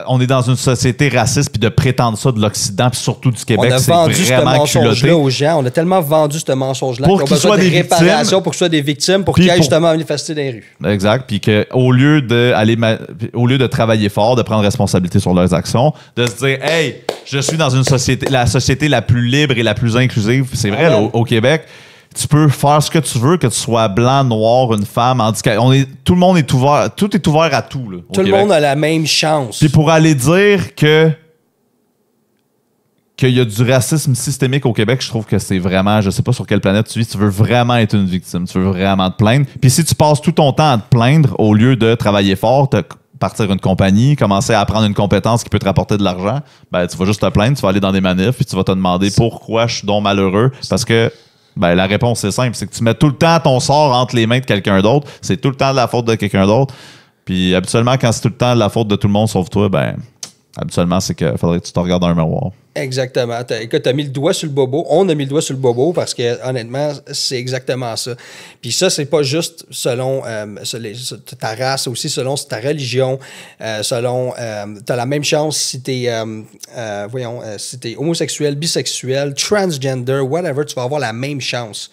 on est dans une société raciste puis de prétendre ça de l'Occident puis surtout du Québec, c'est vraiment culotté. On a vendu ce mensonge-là aux gens. On a tellement vendu ce mensonge-là pour qu'ils ont qu'ils besoin soient de des réparations victimes, pour qu'ils soient des victimes, pour qu'ils aillent justement manifester dans les rues. Exact. Puis qu'au lieu de travailler fort, de prendre responsabilité sur leurs actions, de se dire, hey, je suis dans une société, la société la plus libre et la plus inclusive, c'est vrai, là, au Québec. Tu peux faire ce que tu veux, que tu sois blanc, noir, une femme, handicapé. Tout le monde est ouvert, tout est ouvert à tout. Là, tout le monde a la même chance. Puis pour aller dire qu'il y a du racisme systémique au Québec, je trouve que c'est vraiment, je sais pas sur quelle planète tu vis, tu veux vraiment être une victime, tu veux vraiment te plaindre. Puis si tu passes tout ton temps à te plaindre au lieu de travailler fort, partir une compagnie, commencer à apprendre une compétence qui peut te rapporter de l'argent, ben tu vas juste te plaindre, tu vas aller dans des manifs, puis tu vas te demander pourquoi je suis donc malheureux, parce que ben, la réponse, c'est simple. C'est que tu mets tout le temps ton sort entre les mains de quelqu'un d'autre. C'est tout le temps de la faute de quelqu'un d'autre. Puis, habituellement, quand c'est tout le temps de la faute de tout le monde sauf toi, ben, habituellement, c'est qu'il faudrait que tu te regardes dans un miroir. Exactement. Écoute, tu as mis le doigt sur le bobo. On a mis le doigt sur le bobo parce que, honnêtement, c'est exactement ça. Puis ça, c'est pas juste selon ta race, aussi selon ta religion, selon... tu as la même chance si tu es, si t'es homosexuel, bisexuel, transgender, whatever, tu vas avoir la même chance.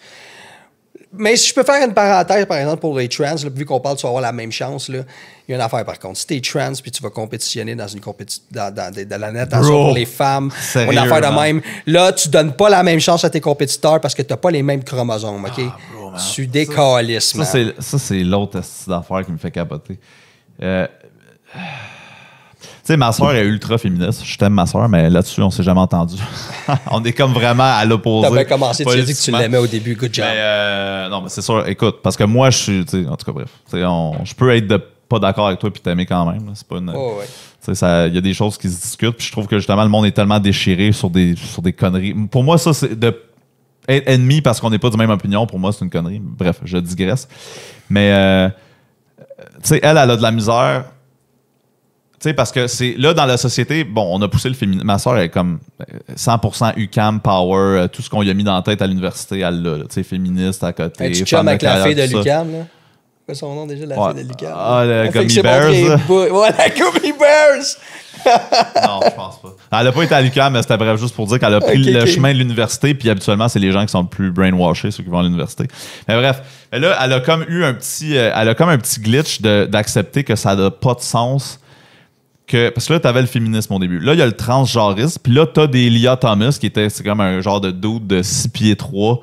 Mais si je peux faire une parenthèse, par exemple, pour les trans, là, vu qu'on parle, tu vas avoir la même chance, là, il y a une affaire, par contre. Si t'es trans puis tu vas compétitionner dans dans la natation pour les femmes, une affaire de même, là, tu donnes pas la même chance à tes compétiteurs parce que t'as pas les mêmes chromosomes, OK? Tu décalisses, man. Ça, c'est l'autre d'affaire qui me fait capoter. Tu sais, ma soeur est ultra féministe. Je t'aime, ma soeur, mais là-dessus, on s'est jamais entendu. On est comme vraiment à l'opposé. T'as bien commencé, tu as dit que tu l'aimais au début. Good job. Non, mais c'est sûr. Écoute, parce que moi, je suis... En tout cas, bref. Je peux être pas d'accord avec toi puis t'aimer quand même. Là. C'est pas une... ouais. Il y a des choses qui se discutent. Puis je trouve que, justement, le monde est tellement déchiré sur des conneries. Pour moi, ça, c'est de être ennemi parce qu'on n'est pas de même opinion. Pour moi, c'est une connerie. Bref, je digresse. Mais, tu sais, elle a de la misère... Tu sais, parce que c'est là, dans la société, bon, on a poussé le féminisme. Ma soeur est comme 100% UQAM, power, tout ce qu'on lui a mis dans la tête à l'université, elle l'a. Tu sais, féministe à côté. Tu chum avec la fille de l'UQAM, là? Quoi son nom déjà, la fille de l'UQAM? Ah, le Gummy Bears. Ouais, la Gummy Bears! Non, je pense pas. Elle n'a pas été à l'UQAM, mais c'était bref, juste pour dire qu'elle a pris le chemin de l'université, puis habituellement, c'est les gens qui sont le plus brainwashés, ceux qui vont à l'université. Mais bref, mais là, elle a comme eu un petit glitch d'accepter que ça n'a pas de sens. Parce que là, t'avais le féminisme au début. Là, il y a le transgenrisme. Puis là, t'as des Lia Thomas, c'est comme un genre de dude de 6 pieds 3.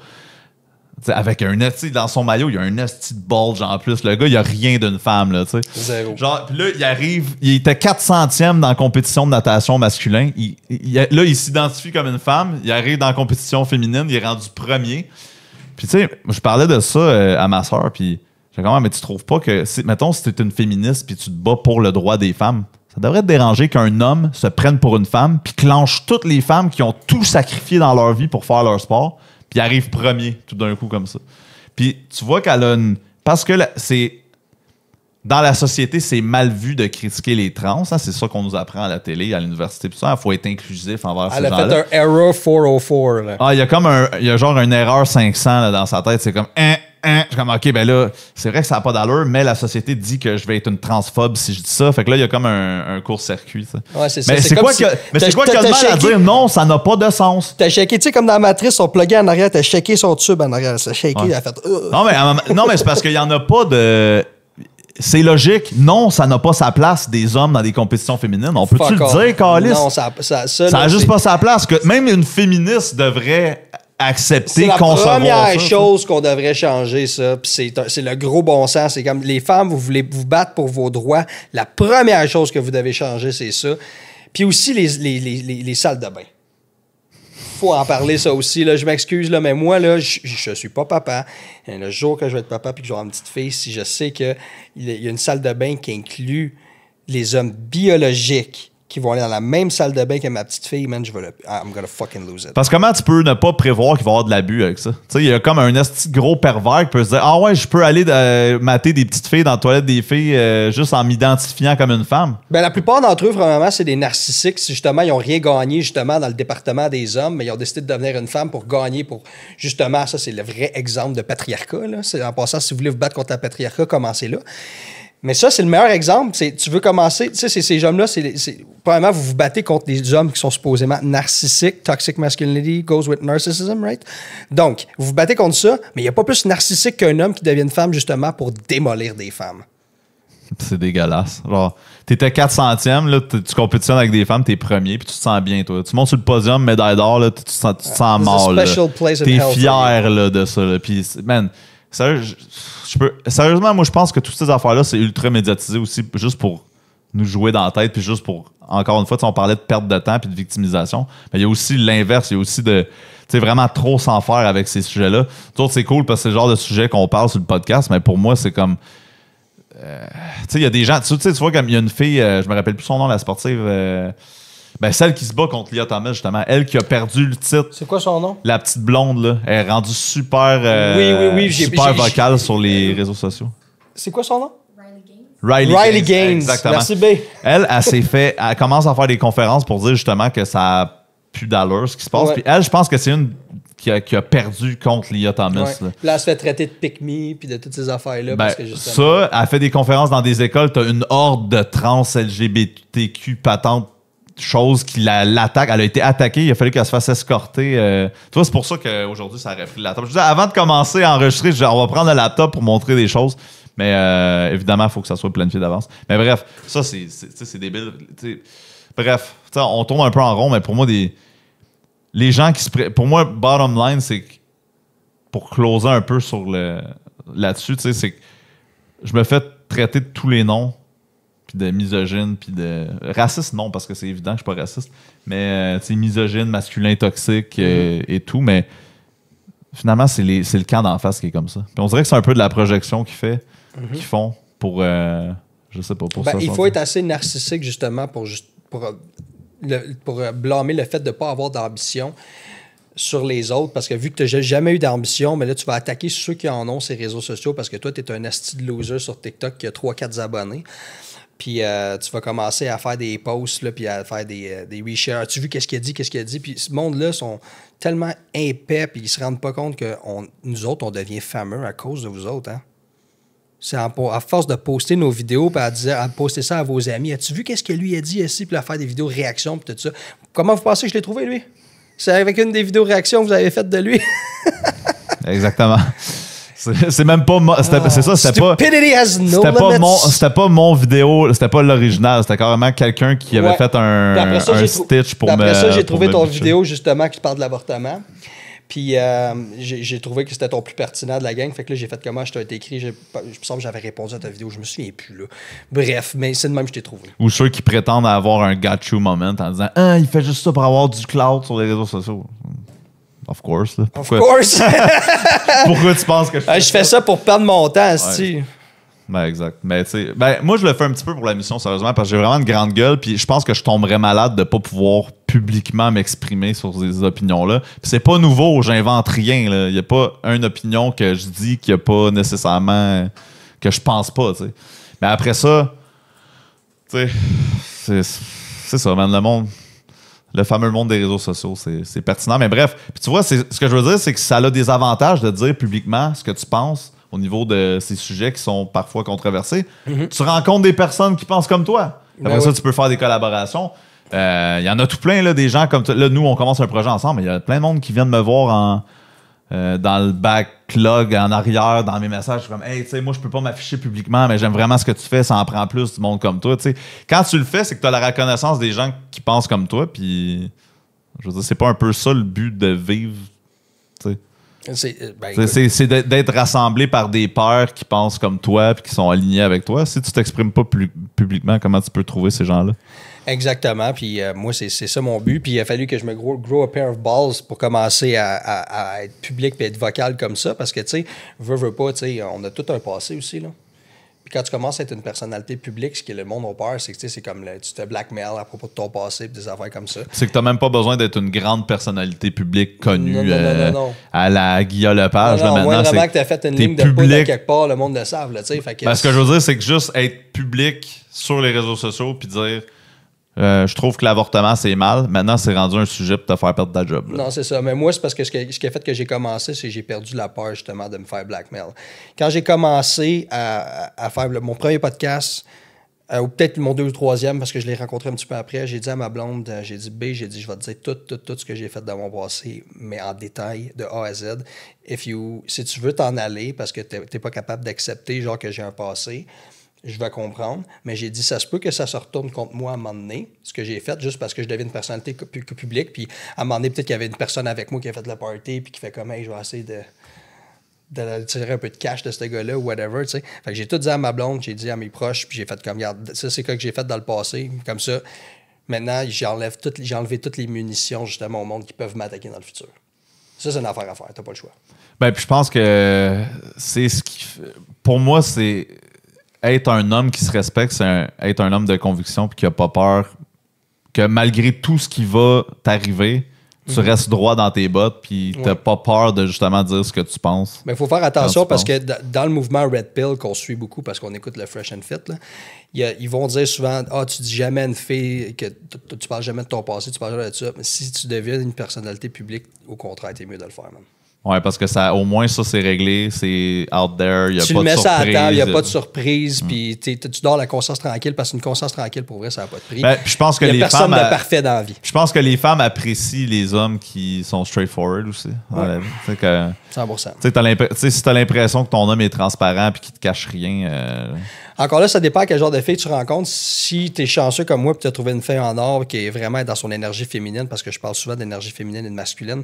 T'sais, avec un esti dans son maillot, il y a un esti de bulge en plus. Le gars, il n'y a rien d'une femme. Là, t'sais. Zéro. Genre, puis là, il était 400e dans la compétition de natation masculin. Là, il s'identifie comme une femme. Il arrive dans la compétition féminine. Il est rendu premier. Puis, tu sais, je parlais de ça à ma soeur. Puis, j'ai quand même, mais tu trouves pas que, mettons, si tu es une féministe puis tu te bats pour le droit des femmes, ça devrait te déranger qu'un homme se prenne pour une femme puis clenche toutes les femmes qui ont tout sacrifié dans leur vie pour faire leur sport puis arrive premier tout d'un coup comme ça. Puis tu vois qu'elle a une... Parce que c'est... Dans la société, c'est mal vu de critiquer les trans. Hein? C'est ça qu'on nous apprend à la télé, à l'université. Il faut être inclusif envers ces gens-là. Elle a fait un error 404. Là. Ah, il y a genre une erreur 500 là, dans sa tête. C'est comme... Je suis comme, OK, ben là, c'est vrai que ça n'a pas d'allure, mais la société dit que je vais être une transphobe si je dis ça. Fait que là, il y a comme un court-circuit. Ouais, c'est ça. Mais c'est quoi qu'il y a de mal à dire non, ça n'a pas de sens? T'as shaké, tu sais, comme dans la matrice, on pluguait en arrière, t'as shaké son tube en arrière. Ça shaké, elle a fait. Non, mais c'est parce qu'il n'y en a pas de. C'est logique. Non, ça n'a pas sa place des hommes dans des compétitions féminines. On peut-tu le dire, Calice? Non, ça a juste pas sa place. Que même une féministe devrait accepter, concevoir ça. C'est la première chose qu'on devrait changer, ça. Puis c'est le gros bon sens. C'est comme les femmes, vous voulez vous battre pour vos droits. La première chose que vous devez changer, c'est ça. Puis aussi les salles de bain. Faut en parler, ça aussi. Là, je m'excuse, là, mais moi, là, je suis pas papa. Et le jour que je vais être papa puis que j'aurai une petite fille, si je sais qu'il y a une salle de bain qui inclut les hommes biologiques qui vont aller dans la même salle de bain que ma petite fille, man, I'm gonna fucking lose it. Parce que comment tu peux ne pas prévoir qu'il va y avoir de l'abus avec ça? Tu sais, il y a comme un esti gros pervers qui peut se dire « Ah ouais, je peux aller mater des petites filles dans la toilette des filles juste en m'identifiant comme une femme. » Ben, la plupart d'entre eux, vraiment, c'est des narcissiques. Justement, ils n'ont rien gagné, justement, dans le département des hommes, mais ils ont décidé de devenir une femme pour gagner, pour... Justement, ça, c'est le vrai exemple de patriarcat, là. En passant, si vous voulez vous battre contre le patriarcat, commencez là. Mais ça, c'est le meilleur exemple. Tu veux commencer, tu sais, ces hommes-là, premièrement, vous vous battez contre des hommes qui sont supposément narcissiques. Toxic masculinity goes with narcissism, right? Donc, vous vous battez contre ça, mais il n'y a pas plus narcissique qu'un homme qui devient une femme, justement, pour démolir des femmes. C'est dégueulasse. Genre, t'étais 400e, là, tu compétitionnes avec des femmes, t'es premier, puis tu te sens bien, toi. Tu montes sur le podium, médaille d'or, là, tu te sens mort, là. T'es fier, là, de ça, là. Puis, man, sérieusement, moi, je pense que toutes ces affaires-là, c'est ultra médiatisé aussi, juste pour nous jouer dans la tête, puis juste pour, encore une fois, on parlait de perte de temps puis de victimisation, mais il y a aussi l'inverse, il y a aussi de, tu sais, vraiment trop s'en faire avec ces sujets-là. D'autres, c'est cool parce que c'est le genre de sujet qu'on parle sur le podcast, mais pour moi, c'est comme, tu sais, il y a des gens, tu vois, comme il y a une fille, je me rappelle plus son nom, la sportive, celle qui se bat contre Lia Thomas, justement. Elle qui a perdu le titre. C'est quoi son nom? La petite blonde, là. Elle est rendue super, super vocale sur les réseaux sociaux. C'est quoi son nom? Riley Gaines. Exactement. Merci, B. Elle commence à faire des conférences pour dire justement que ça a plus d'allure, ce qui se passe. Ouais. Puis elle, je pense que c'est une qui a perdu contre Lia Thomas. Ouais. Là, elle se fait traiter de pick-me puis de toutes ces affaires-là. Parce que justement... Ça, elle fait des conférences dans des écoles. T'as une horde de trans LGBTQ patentes, chose qui l'attaque. Elle a été attaquée. Il a fallu qu'elle se fasse escorter. Tu vois, c'est pour ça qu'aujourd'hui, ça aurait pris le laptop. Je disais, avant de commencer à enregistrer, on va prendre le laptop pour montrer des choses. Mais évidemment, il faut que ça soit planifié d'avance. Mais bref, ça, c'est débile. Bref, on tourne un peu en rond, mais pour moi, les gens qui pour moi, bottom line, c'est que pour closer un peu sur là-dessus, c'est que je me fais traiter de tous les noms, puis de misogyne, puis de... Raciste, non, parce que c'est évident que je suis pas raciste, mais misogyne, masculin, toxique et tout, mais finalement, c'est le camp d'en face qui est comme ça. Puis on dirait que c'est un peu de la projection qu'ils font pour... je sais pas, pour ça. Il faut être assez narcissique, justement, pour blâmer le fait de ne pas avoir d'ambition sur les autres, parce que vu que tu n'as jamais eu d'ambition, mais là, tu vas attaquer ceux qui en ont, ces réseaux sociaux, parce que toi, tu es un asti de loser sur TikTok qui a 3-4 abonnés. Puis tu vas commencer à faire des posts, là, puis à faire des reshares. As-tu vu qu'est-ce qu'il a dit? Puis ce monde-là sont tellement épais, puis ils se rendent pas compte que nous autres, on devient fameux à cause de vous autres. Hein? C'est à force de poster nos vidéos, puis à poster ça à vos amis. As-tu vu qu'est-ce que lui a dit ici, puis à faire des vidéos réactions, puis tout ça? Comment vous pensez que je l'ai trouvé, lui? C'est avec une des vidéos réactions que vous avez faites de lui. Exactement. C'est même pas c'est ça, c'était pas mon vidéo, c'était pas l'original, c'était carrément quelqu'un qui avait fait un stitch pour Après ça, j'ai trouvé ton vidéo justement qui parle de l'avortement. Puis j'ai trouvé que c'était ton plus pertinent de la gang. Fait que là, j'ai fait comment je t'ai écrit. Je me sens que j'avais répondu à ta vidéo. Je me souviens plus, là. Bref, mais c'est de même que je t'ai trouvé. Ou ceux qui prétendent avoir un got you moment en disant « Ah, il fait juste ça pour avoir du clout sur les réseaux sociaux. » Of course. Là. Of course. Pourquoi tu penses que je fais ça pour perdre mon temps, ouais. Ben exact. Mais tu sais, moi je le fais un petit peu pour la mission sérieusement parce que j'ai vraiment une grande gueule puis je pense que je tomberais malade de pas pouvoir publiquement m'exprimer sur ces opinions-là. Puis c'est pas nouveau, j'invente rien. Il y a pas une opinion que je dis qu'il y a pas nécessairement que je pense pas. T'sais. Mais après ça, tu sais, c'est ça, man, le monde. Le fameux monde des réseaux sociaux, c'est pertinent. Mais bref, puis tu vois, ce que je veux dire, c'est que ça a des avantages de dire publiquement ce que tu penses au niveau de ces sujets qui sont parfois controversés. Tu rencontres des personnes qui pensent comme toi. Après ça, tu peux faire des collaborations. Il y en a tout plein, là, des gens comme toi. Là, nous, on commence un projet ensemble, mais il y a plein de monde qui viennent me voir dans le backlog, en arrière, dans mes messages. Je suis comme, hey, tu sais, moi, je peux pas m'afficher publiquement, mais j'aime vraiment ce que tu fais, ça en prend plus du monde comme toi. T'sais. Quand tu le fais, c'est que tu as la reconnaissance des gens qui pensent comme toi, puis je veux dire, c'est pas un peu ça le but de vivre, tu sais. C'est d'être rassemblé par des pairs qui pensent comme toi puis qui sont alignés avec toi. Si tu t'exprimes pas publiquement, comment tu peux trouver ces gens-là? Exactement. Puis moi, c'est ça mon but. Puis il a fallu que je me grow a pair of balls pour commencer à être public et être vocal comme ça. Parce que, tu sais, veux pas, tu sais, on a tout un passé aussi, là. Puis quand tu commences à être une personnalité publique, ce que le monde a peur, c'est que c'est comme tu te blackmail à propos de ton passé et des affaires comme ça. C'est que tu n'as même pas besoin d'être une grande personnalité publique connue non. à la Guillaume Lepage. Non, maintenant, vraiment que tu as fait une ligne de poudre à quelque part, le monde le savent. Là, fait que ce que je veux dire, c'est que juste être public sur les réseaux sociaux puis dire je trouve que l'avortement, c'est mal. Maintenant, c'est rendu un sujet pour te faire perdre ta job. Là. Non, c'est ça. Mais moi, c'est parce que ce qui a fait que j'ai commencé, c'est que j'ai perdu la peur, justement, de me faire blackmail. Quand j'ai commencé à faire mon premier podcast, ou peut-être mon 2 ou 3e, parce que je l'ai rencontré un petit peu après, j'ai dit à ma blonde, j'ai dit, je vais te dire tout ce que j'ai fait dans mon passé, mais en détail, de A à Z. Si tu veux t'en aller, parce que tu n'es pas capable d'accepter, genre, que j'ai un passé, je vais comprendre, mais j'ai dit, ça se peut que ça se retourne contre moi à un moment donné, ce que j'ai fait, juste parce que je deviens une personnalité publique, puis à un moment donné, peut-être qu'il y avait une personne avec moi qui a fait le party, puis qui fait comme, hey, je vais essayer de tirer un peu de cash de ce gars-là, ou whatever, tu sais. Fait que j'ai tout dit à ma blonde, j'ai dit à mes proches, puis j'ai fait comme, regarde, ça, c'est quoi que j'ai fait dans le passé, comme ça. Maintenant, j'ai enlevé toutes les munitions, justement, au monde qui peuvent m'attaquer dans le futur. Ça, c'est une affaire à faire, t'as pas le choix. Ben, puis je pense que c'est ce qui... Pour moi, c'est... Être un homme qui se respecte, c'est être un homme de conviction puis qui n'a pas peur que malgré tout ce qui va t'arriver, tu restes droit dans tes bottes puis tu n'as pas peur de justement dire ce que tu penses. Mais il faut faire attention parce que dans le mouvement Red Pill qu'on suit beaucoup parce qu'on écoute le Fresh and Fit, là, ils vont dire souvent tu dis jamais à une fille que tu parles jamais de ton passé, tu parles jamais de ça. Mais si tu deviens une personnalité publique, au contraire, t'es mieux de le faire, man. Ouais, parce que ça, au moins, ça, c'est réglé, c'est out there, il n'y a pas de surprise. Tu le mets ça à la table, il n'y a pas de surprise, puis tu dors la conscience tranquille, parce qu'une conscience tranquille, pour vrai, ça n'a pas de prix. Ben, je pense que il n'y a personne de parfait dans la vie. Je pense que les femmes apprécient les hommes qui sont straightforward aussi. Ouais. Ouais, que, 100%. Si tu as l'impression que ton homme est transparent et qu'il ne te cache rien... Encore là, ça dépend quel genre de fille tu rencontres. Si tu es chanceux comme moi et tu as trouvé une fille en or qui est vraiment dans son énergie féminine, parce que je parle souvent d'énergie féminine et de masculine,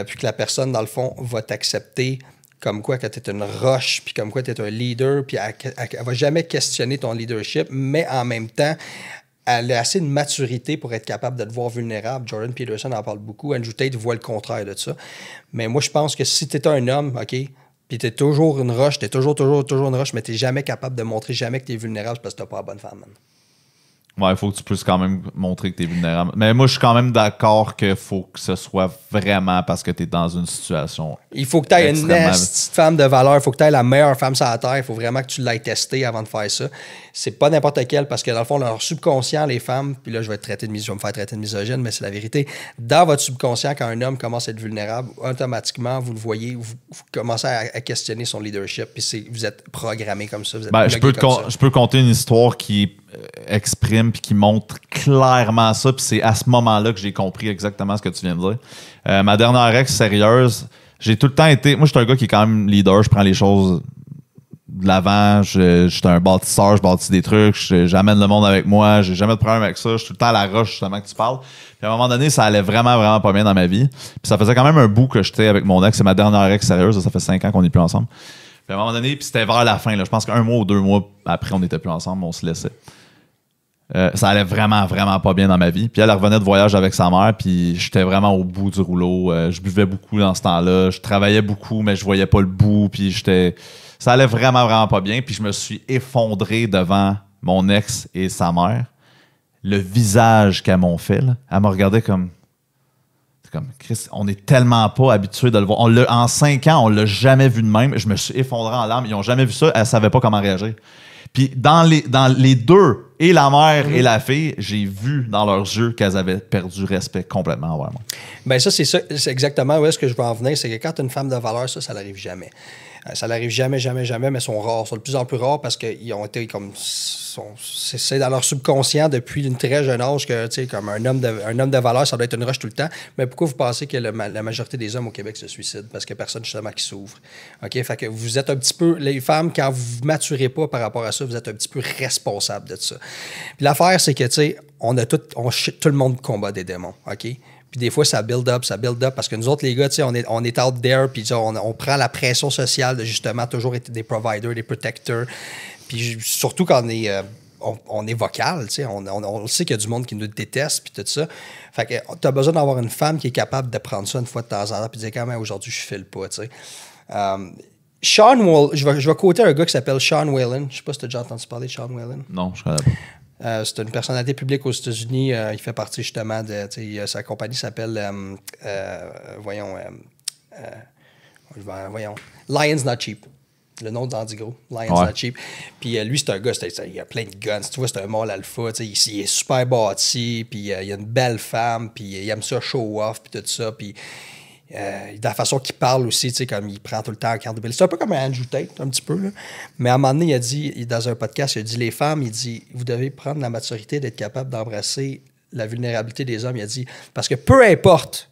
puis que la personne, dans le fond, va t'accepter comme quoi que tu es une roche, puis comme quoi tu es un leader, puis elle va jamais questionner ton leadership, mais en même temps, elle a assez de maturité pour être capable de te voir vulnérable. Jordan Peterson en parle beaucoup. Andrew Tate voit le contraire de ça. Mais moi, je pense que si tu es un homme, OK, puis t'es toujours une roche, t'es toujours une roche, mais t'es jamais capable de montrer jamais que t'es vulnérable parce que t'as pas la bonne femme, man. Ouais, il faut que tu puisses quand même montrer que t'es vulnérable. Mais moi, je suis quand même d'accord qu'il faut que ce soit vraiment parce que t'es dans une situation. Il faut que tu aies une petite femme de valeur, il faut que tu aies la meilleure femme sur la terre, il faut vraiment que tu l'aies testée avant de faire ça. C'est pas n'importe quelle, parce que dans le fond, leur subconscient, les femmes, puis là, je vais me faire traiter de misogyne, mais c'est la vérité. Dans votre subconscient, quand un homme commence à être vulnérable, automatiquement, vous le voyez, vous commencez à questionner son leadership, puis vous êtes programmé comme ça. Vous êtes je peux conter une histoire qui exprime puis qui montre clairement ça, puis c'est à ce moment-là que j'ai compris exactement ce que tu viens de dire. Ma dernière ex sérieuse, j'ai tout le temps été... Moi, je suis un gars qui est quand même leader, je prends les choses de l'avant, je suis un bâtisseur, je bâtis des trucs, j'amène le monde avec moi, j'ai jamais de problème avec ça, je suis tout le temps à la roche justement que tu parles. Puis à un moment donné, ça allait vraiment, vraiment pas bien dans ma vie. Puis ça faisait quand même un bout que j'étais avec mon ex, c'est ma dernière ex sérieuse, ça fait 5 ans qu'on n'est plus ensemble. Puis à un moment donné, puis c'était vers la fin, là, je pense qu'un mois ou 2 mois après, on n'était plus ensemble, on se laissait. Ça allait vraiment, vraiment pas bien dans ma vie. Puis elle revenait de voyage avec sa mère, puis j'étais vraiment au bout du rouleau. Je buvais beaucoup dans ce temps-là. Je travaillais beaucoup, mais je voyais pas le bout. Puis ça allait vraiment, vraiment pas bien. Puis je me suis effondré devant mon ex et sa mère. Le visage qu'elles m'ont fait, là, elle me regardait comme... C'est comme, Chris, on est tellement pas habitué de le voir. En 5 ans, on l'a jamais vu de même. Je me suis effondré en larmes. Ils ont jamais vu ça. Elles savaient pas comment réagir. Puis dans les deux, et la mère et la fille, j'ai vu dans leurs yeux qu'elles avaient perdu respect complètement envers moi. Ben ça, c'est exactement où est-ce que je veux en venir. C'est que quand tu es une femme de valeur, ça n'arrive jamais. Ça n'arrive jamais, jamais, jamais, mais sont rares. Ils sont de plus en plus rares parce qu'ils ont été comme... C'est dans leur subconscient depuis une très jeune âge que, tu sais, comme un homme de valeur, ça doit être une roche tout le temps. Mais pourquoi vous pensez que la majorité des hommes au Québec se suicident? Parce qu'il n'y a personne, justement, qui s'ouvre. OK? Fait que vous êtes un petit peu... Les femmes, quand vous ne maturez pas par rapport à ça, vous êtes un petit peu responsable de ça. Puis l'affaire, c'est que, tu sais, tout le monde combat des démons. OK? Puis des fois, ça build up, parce que nous autres, les gars, on est out there, puis on prend la pression sociale de justement toujours être des providers, des protectors. Puis surtout quand on est vocal, on sait qu'il y a du monde qui nous déteste, puis tout ça. Fait que t'as besoin d'avoir une femme qui est capable de prendre ça une fois de temps en temps, puis de dire quand même, aujourd'hui, je file pas, tu sais. Je vais quoter un gars qui s'appelle Sean Whalen. Je sais pas si tu as déjà entendu parler de Sean Whalen. Non, je connais pas. C'est une personnalité publique aux États-Unis. Il fait partie justement de... Sa compagnie s'appelle... Lions Not Cheap. Le nom d'Andy Gros. Lions Not Cheap. Puis lui, c'est un gars, il a plein de guns. Tu vois, c'est un mâle alpha. Il est super bâti. Puis il a une belle femme. Puis il aime ça show off. Puis tout ça. Puis... de la façon qu'il parle aussi, tu sais, comme il prend tout le temps accountability. C'est un peu comme un Andrew Tate, un petit peu, là. Mais à un moment donné, il a dit, dans un podcast, il a dit, les femmes, il dit, vous devez prendre la maturité d'être capable d'embrasser la vulnérabilité des hommes. Il a dit, parce que peu importe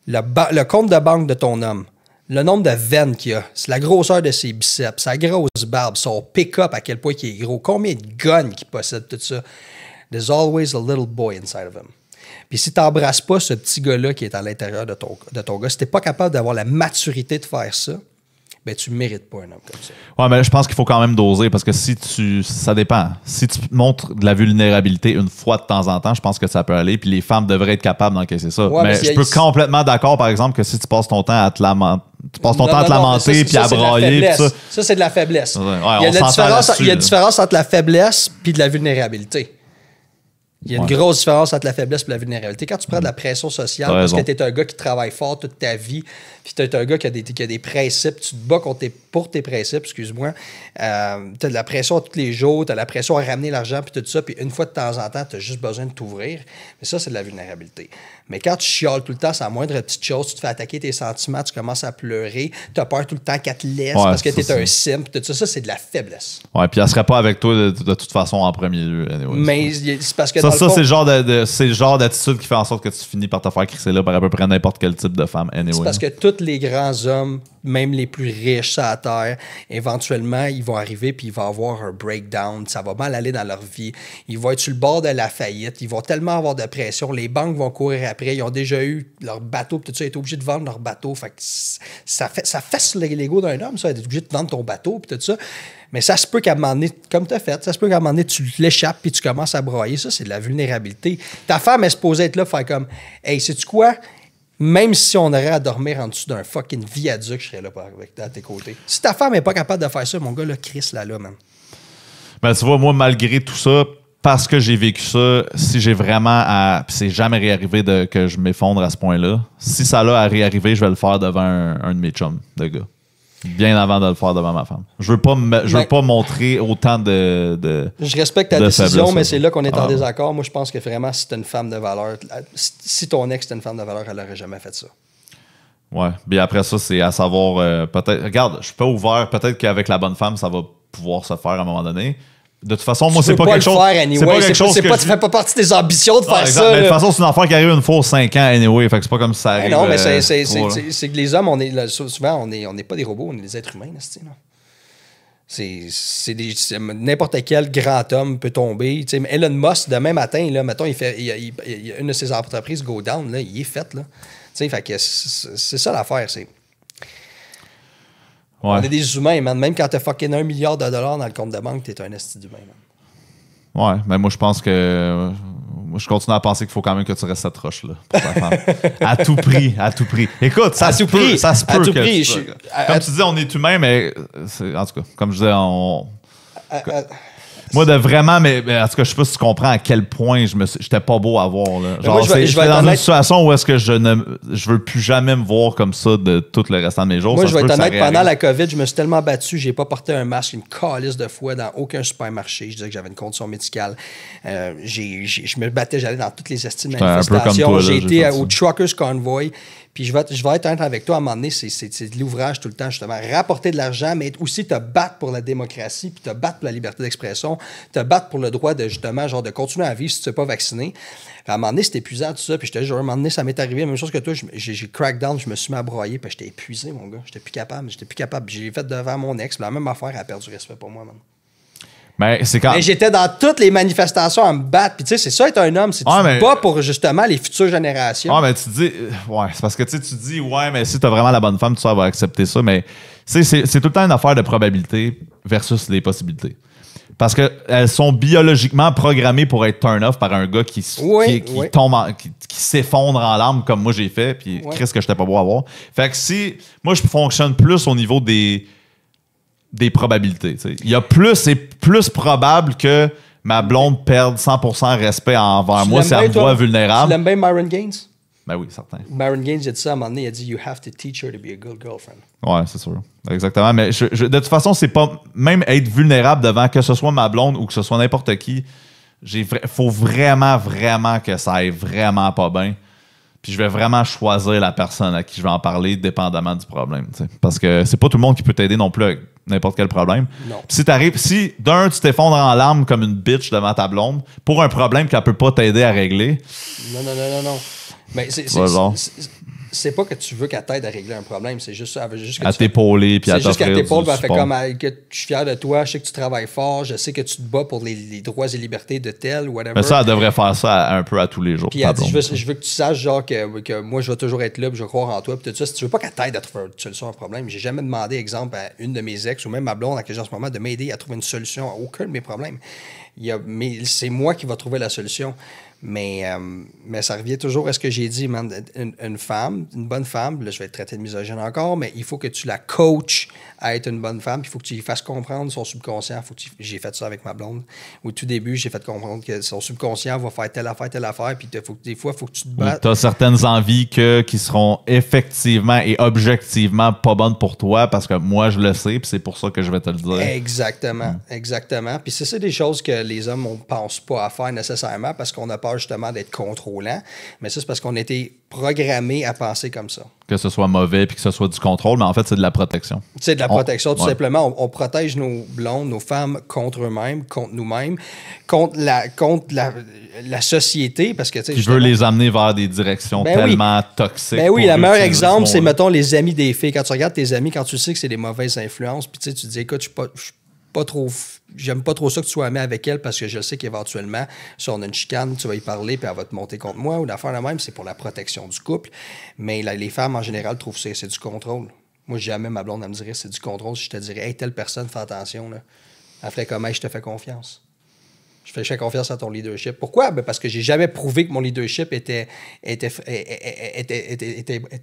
le compte de banque de ton homme, le nombre de veines qu'il a, c'est la grosseur de ses biceps, sa grosse barbe, son pick-up, à quel point il est gros, combien de guns qu'il possède, tout ça. There's always a little boy inside of him. Puis si tu n'embrasses pas ce petit gars-là qui est à l'intérieur de ton gars, si tu n'es pas capable d'avoir la maturité de faire ça, ben tu ne mérites pas un homme comme ça. Ouais, mais je pense qu'il faut quand même doser parce que ça dépend. Si tu montres de la vulnérabilité une fois de temps en temps, je pense que ça peut aller. Puis les femmes devraient être capables d'encaisser ça. Ouais, mais je peux complètement d'accord, par exemple, que si tu passes ton temps à te lamenter puis à brailler. Ça, c'est de la faiblesse. Ouais, il y a une différence entre la faiblesse et de la vulnérabilité. Il y a une grosse différence entre la faiblesse et la vulnérabilité. Quand tu prends de la pression sociale, parce que tu es un gars qui travaille fort toute ta vie, puis tu es un gars qui a des principes, tu te bats pour tes principes, excuse-moi, tu as de la pression tous les jours, tu as la pression à ramener l'argent, puis tout ça, puis une fois de temps en temps, tu as juste besoin de t'ouvrir. Mais ça, c'est de la vulnérabilité. Mais quand tu chiales tout le temps, c'est la moindre petite chose, tu te fais attaquer tes sentiments, tu commences à pleurer, tu as peur tout le temps qu'elle te laisse parce que tu es un simp, tout ça, c'est de la faiblesse. Ouais, puis elle serait pas avec toi de toute façon en premier lieu. Anyway, mais c'est parce que c'est le genre d'attitude qui fait en sorte que tu finis par te faire crisser là par à peu près n'importe quel type de femme. Anyway. C'est parce que tous les grands hommes, même les plus riches sur la terre, éventuellement, ils vont arriver puis ils vont avoir un breakdown. Ça va mal aller dans leur vie. Ils vont être sur le bord de la faillite. Ils vont tellement avoir de pression. Les banques vont courir après. Ils ont déjà eu leur bateau. Tout ça, ils étaient obligés de vendre leur bateau. Fait que ça fesse l'ego d'un homme, ça, d'être obligé de vendre ton bateau puis tout ça. Mais ça se peut qu'à un moment donné, comme tu as fait, ça se peut qu'à un moment donné, tu l'échappes puis tu commences à broyer. Ça, c'est de la vulnérabilité. Ta femme est supposée être là, faire comme, hey, sais-tu quoi? Même si on aurait à dormir en dessous d'un fucking viaduc, je serais là à tes côtés. Si ta femme n'est pas capable de faire ça, mon gars, là, Chris, là, man. Ben, tu vois, moi, malgré tout ça, parce que j'ai vécu ça, si j'ai vraiment à... Puis c'est jamais réarrivé que je m'effondre à ce point-là. Si ça l'a à réarriver, je vais le faire devant un de mes chums de gars. Bien avant de le faire devant ma femme. Je veux pas montrer autant de je respecte ta décision, mais c'est là qu'on est en désaccord. Moi, je pense que vraiment, si t'es une femme de valeur, si ton ex était une femme de valeur, elle n'aurait jamais fait ça. Ouais. Puis après ça, c'est à savoir, peut-être... Regarde, je suis pas ouvert. Peut-être qu'avec la bonne femme, ça va pouvoir se faire à un moment donné. De toute façon, moi, c'est pas quelque chose. C'est pas quelque chose. Tu fais pas partie des ambitions de faire ça. Mais de toute façon, c'est une affaire qui arrive une fois aux 5 ans, anyway. Fait que c'est pas comme si ça arrive. Non, mais c'est que les hommes, souvent, on n'est pas des robots, on est des êtres humains. N'importe quel grand homme peut tomber. T'sais, Elon Musk, demain matin, là, mettons, il a une de ses entreprises go down, là, il est fait. Là. Fait que c'est ça l'affaire. Ouais. On est des humains, man. Même quand t'as fucking $1 milliard dans le compte de banque, t'es un esti d'humain, man. Ouais, mais moi, je pense que... je continue à penser qu'il faut quand même que tu restes cette roche-là pour ta femme. À tout prix. Écoute, ça se peut. Comme tu dis, on est humain, mais... En tout cas, comme je disais, Moi, de vraiment, mais en tout cas, je sais pas si tu comprends à quel point j'étais pas beau à voir. Là. Genre, moi, je vais j'étais dans être une situation où est-ce que je veux plus jamais me voir comme ça de tout le restant de mes jours. Moi, Ça je vais se être peut que ça honnête, pendant réarrive. la COVID, je me suis tellement battu, j'ai pas porté un masque une calisse de fois dans aucun supermarché. Je disais que j'avais une condition médicale. Je me battais, j'allais dans toutes les estimes de J'étais un peu comme manifestations. toi, là, J'ai j'ai été fait au ça. Truckers Convoy. Puis je vais être honnête avec toi, à un moment donné, c'est de l'ouvrage tout le temps, justement. Rapporter de l'argent, mais aussi te battre pour la démocratie, puis te battre pour la liberté d'expression, te battre pour le droit de, justement, genre, de continuer à vivre si tu ne es pas vacciné. Puis à un moment donné, c'était épuisant, tout ça. Puis je te dis, à un moment donné, ça m'est arrivé, la même chose que toi, j'ai crack down, je me suis mis à broyer, puis j'étais épuisé, mon gars. J'étais plus capable. J'ai fait devant mon ex, puis la même affaire, elle a perdu respect pour moi, man. Mais c'est quand Mais j'étais dans toutes les manifestations à me battre. Puis tu sais, c'est ça être un homme, c'est que tu te bats pour justement les futures générations. Ouais, mais tu dis. Ouais, c'est parce que tu dis, ouais, mais si t'as vraiment la bonne femme, tu sais, elle va accepter ça. Mais c'est tout le temps une affaire de probabilité versus les possibilités. Parce qu'elles sont biologiquement programmées pour être turn-off par un gars qui tombe qui s'effondre en larmes comme moi j'ai fait. Puis, Chris, que j'étais pas beau à voir. Fait que si. Moi, je fonctionne plus au niveau des probabilités. T'sais. Il y a c'est plus probable que ma blonde perde 100% respect envers moi si elle me voit vulnérable. Tu l'aimes bien Myron Gaines? Ben oui, certain. Myron Gaines, il a dit ça à un moment donné, il a dit « You have to teach her to be a good girlfriend ». Ouais, c'est sûr. Exactement. Mais de toute façon, c'est pas... Même être vulnérable devant que ce soit ma blonde ou que ce soit n'importe qui, faut vraiment, vraiment que ça aille vraiment pas bien. Puis je vais vraiment choisir la personne à qui je vais en parler dépendamment du problème. T'sais. Parce que c'est pas tout le monde qui peut t'aider non plus avec n'importe quel problème. Non. Si d'un, tu t'effondres en larmes comme une bitch devant ta blonde pour un problème qu'elle peut pas t'aider à régler. Non. Mais c'est pas que tu veux qu'elle t'aide à régler un problème, c'est juste ça. Elle veut juste que à t'épauler puis à t'offrir c'est juste qu'à t'épauler, du elle fait support. comme que je suis fier de toi, je sais que tu travailles fort, je sais que tu te bats pour les droits et libertés de tel ou whatever. Mais ça, elle devrait faire ça un peu à tous les jours. Puis elle dit, je veux que tu saches genre que moi, je vais toujours être là, puis je vais croire en toi, puis tout ça. Si tu veux pas qu'elle t'aide à trouver une solution à un problème, j'ai jamais demandé, exemple, à une de mes ex ou même ma blonde à laquelle j'ai en ce moment de m'aider à trouver une solution à aucun de mes problèmes. Mais c'est moi qui va trouver la solution. Mais ça revient toujours à ce que j'ai dit, man. Une femme, une bonne femme, là, je vais être traité de misogyne encore, mais il faut que tu la coaches à être une bonne femme, puis il faut que tu lui fasses comprendre son subconscient. J'ai fait ça avec ma blonde. Au tout début, j'ai fait comprendre que son subconscient va faire telle affaire, puis des fois, il faut que tu te battes. Tu as certaines envies qui seront effectivement et objectivement pas bonnes pour toi, parce que moi, je le sais, puis c'est pour ça que je vais te le dire. Exactement. Puis c'est des choses que les hommes, on pense pas à faire nécessairement, parce qu'on a peur justement d'être contrôlant, mais ça, c'est parce qu'on a été programmé à penser comme ça. Que ce soit mauvais puis que ce soit du contrôle, mais en fait, c'est de la protection. C'est de la protection, tout simplement. On protège nos blondes, nos femmes contre eux-mêmes, contre nous-mêmes, contre la société, parce que... Qui veut les amener vers des directions tellement toxiques. Ben oui, le meilleur exemple, c'est, mettons, les amis des filles. Quand tu regardes tes amis, quand tu sais que c'est des mauvaises influences, puis tu te dis, écoute, j'aime pas trop ça que tu sois ami avec elle parce que je sais qu'éventuellement, si on a une chicane, tu vas y parler puis elle va te monter contre moi ou l'affaire la même, c'est pour la protection du couple. Mais les femmes, en général, trouvent que c'est du contrôle. Moi, jamais ma blonde, elle me dirait c'est du contrôle. Si je te dirais, hey, telle personne, fais attention, là. Elle ferait comme, hey, je te fais confiance. Je fais confiance à ton leadership. Pourquoi? Ben parce que j'ai jamais prouvé que mon leadership était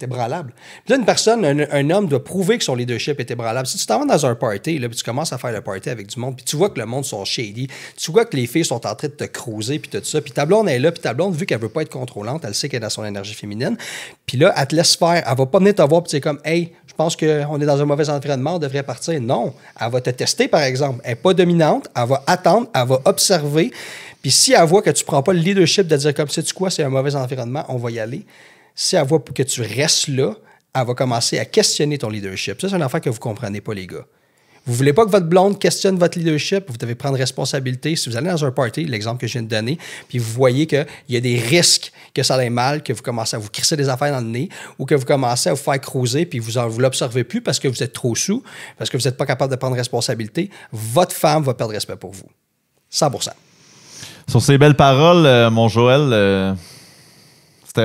branlable. Puis là, une personne, un homme doit prouver que son leadership était branlable. Si tu t'en vas dans un party, là, puis tu commences à faire le party avec du monde, puis tu vois que le monde sont shady, tu vois que les filles sont en train de te cruiser, puis tout ça, puis ta blonde est là, puis ta blonde, vu qu'elle veut pas être contrôlante, elle sait qu'elle est dans son énergie féminine, puis là, elle te laisse faire. Elle va pas venir te voir, puis tu es comme, hey, je pense qu'on est dans un mauvais entraînement, on devrait partir. Non. Elle va te tester, par exemple. Elle n'est pas dominante, elle va attendre, elle va observer. Puis si elle voit que tu ne prends pas le leadership de dire comme, sais-tu quoi, c'est un mauvais environnement, on va y aller. Si elle voit que tu restes là, elle va commencer à questionner ton leadership. Ça, c'est une affaire que vous ne comprenez pas, les gars. Vous ne voulez pas que votre blonde questionne votre leadership, vous devez prendre responsabilité. Si vous allez dans un party, l'exemple que je viens de donner, puis vous voyez qu'il y a des risques que ça aille mal, que vous commencez à vous crisser des affaires dans le nez, ou que vous commencez à vous faire cruiser, puis vous l'observez plus parce que vous êtes trop sous, parce que vous n'êtes pas capable de prendre responsabilité, votre femme va perdre respect pour vous. 100%. Sur ces belles paroles, mon Joël, c'était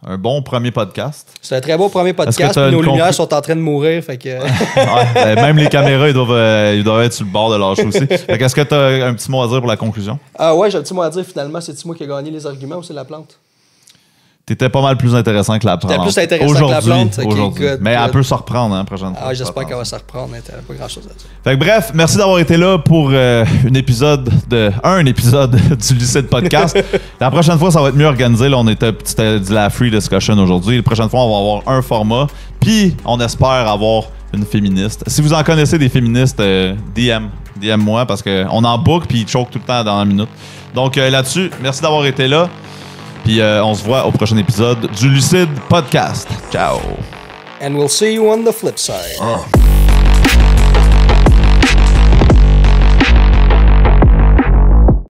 un bon premier podcast. C'est un très beau premier podcast, puis nos lumières sont en train de mourir. Fait que... ouais, même les caméras, ils doivent être sur le bord de lâcher aussi. Est-ce que tu as un petit mot à dire pour la conclusion? Ouais, j'ai un petit mot à dire finalement. C'est-tu moi qui ai gagné les arguments ou c'est la plante? T'étais pas mal plus intéressant que la blonde. T'étais plus intéressant que la blonde. Aujourd'hui. Okay, mais elle peut se reprendre, hein, prochaine fois. Ah, j'espère qu'elle va se reprendre. T'as pas grand-chose à dire. Fait que bref, merci d'avoir été là pour un épisode du Lucide Podcast. La prochaine fois, ça va être mieux organisé. Là, c'était de la free discussion aujourd'hui. La prochaine fois, on va avoir un format. Puis, on espère avoir une féministe. Si vous en connaissez des féministes, DM-moi parce qu'on en book puis ils choquent tout le temps dans la minute. Donc là-dessus, merci d'avoir été là. Puis on se voit au prochain épisode du Lucide Podcast. Ciao. And we'll see you on the flip side.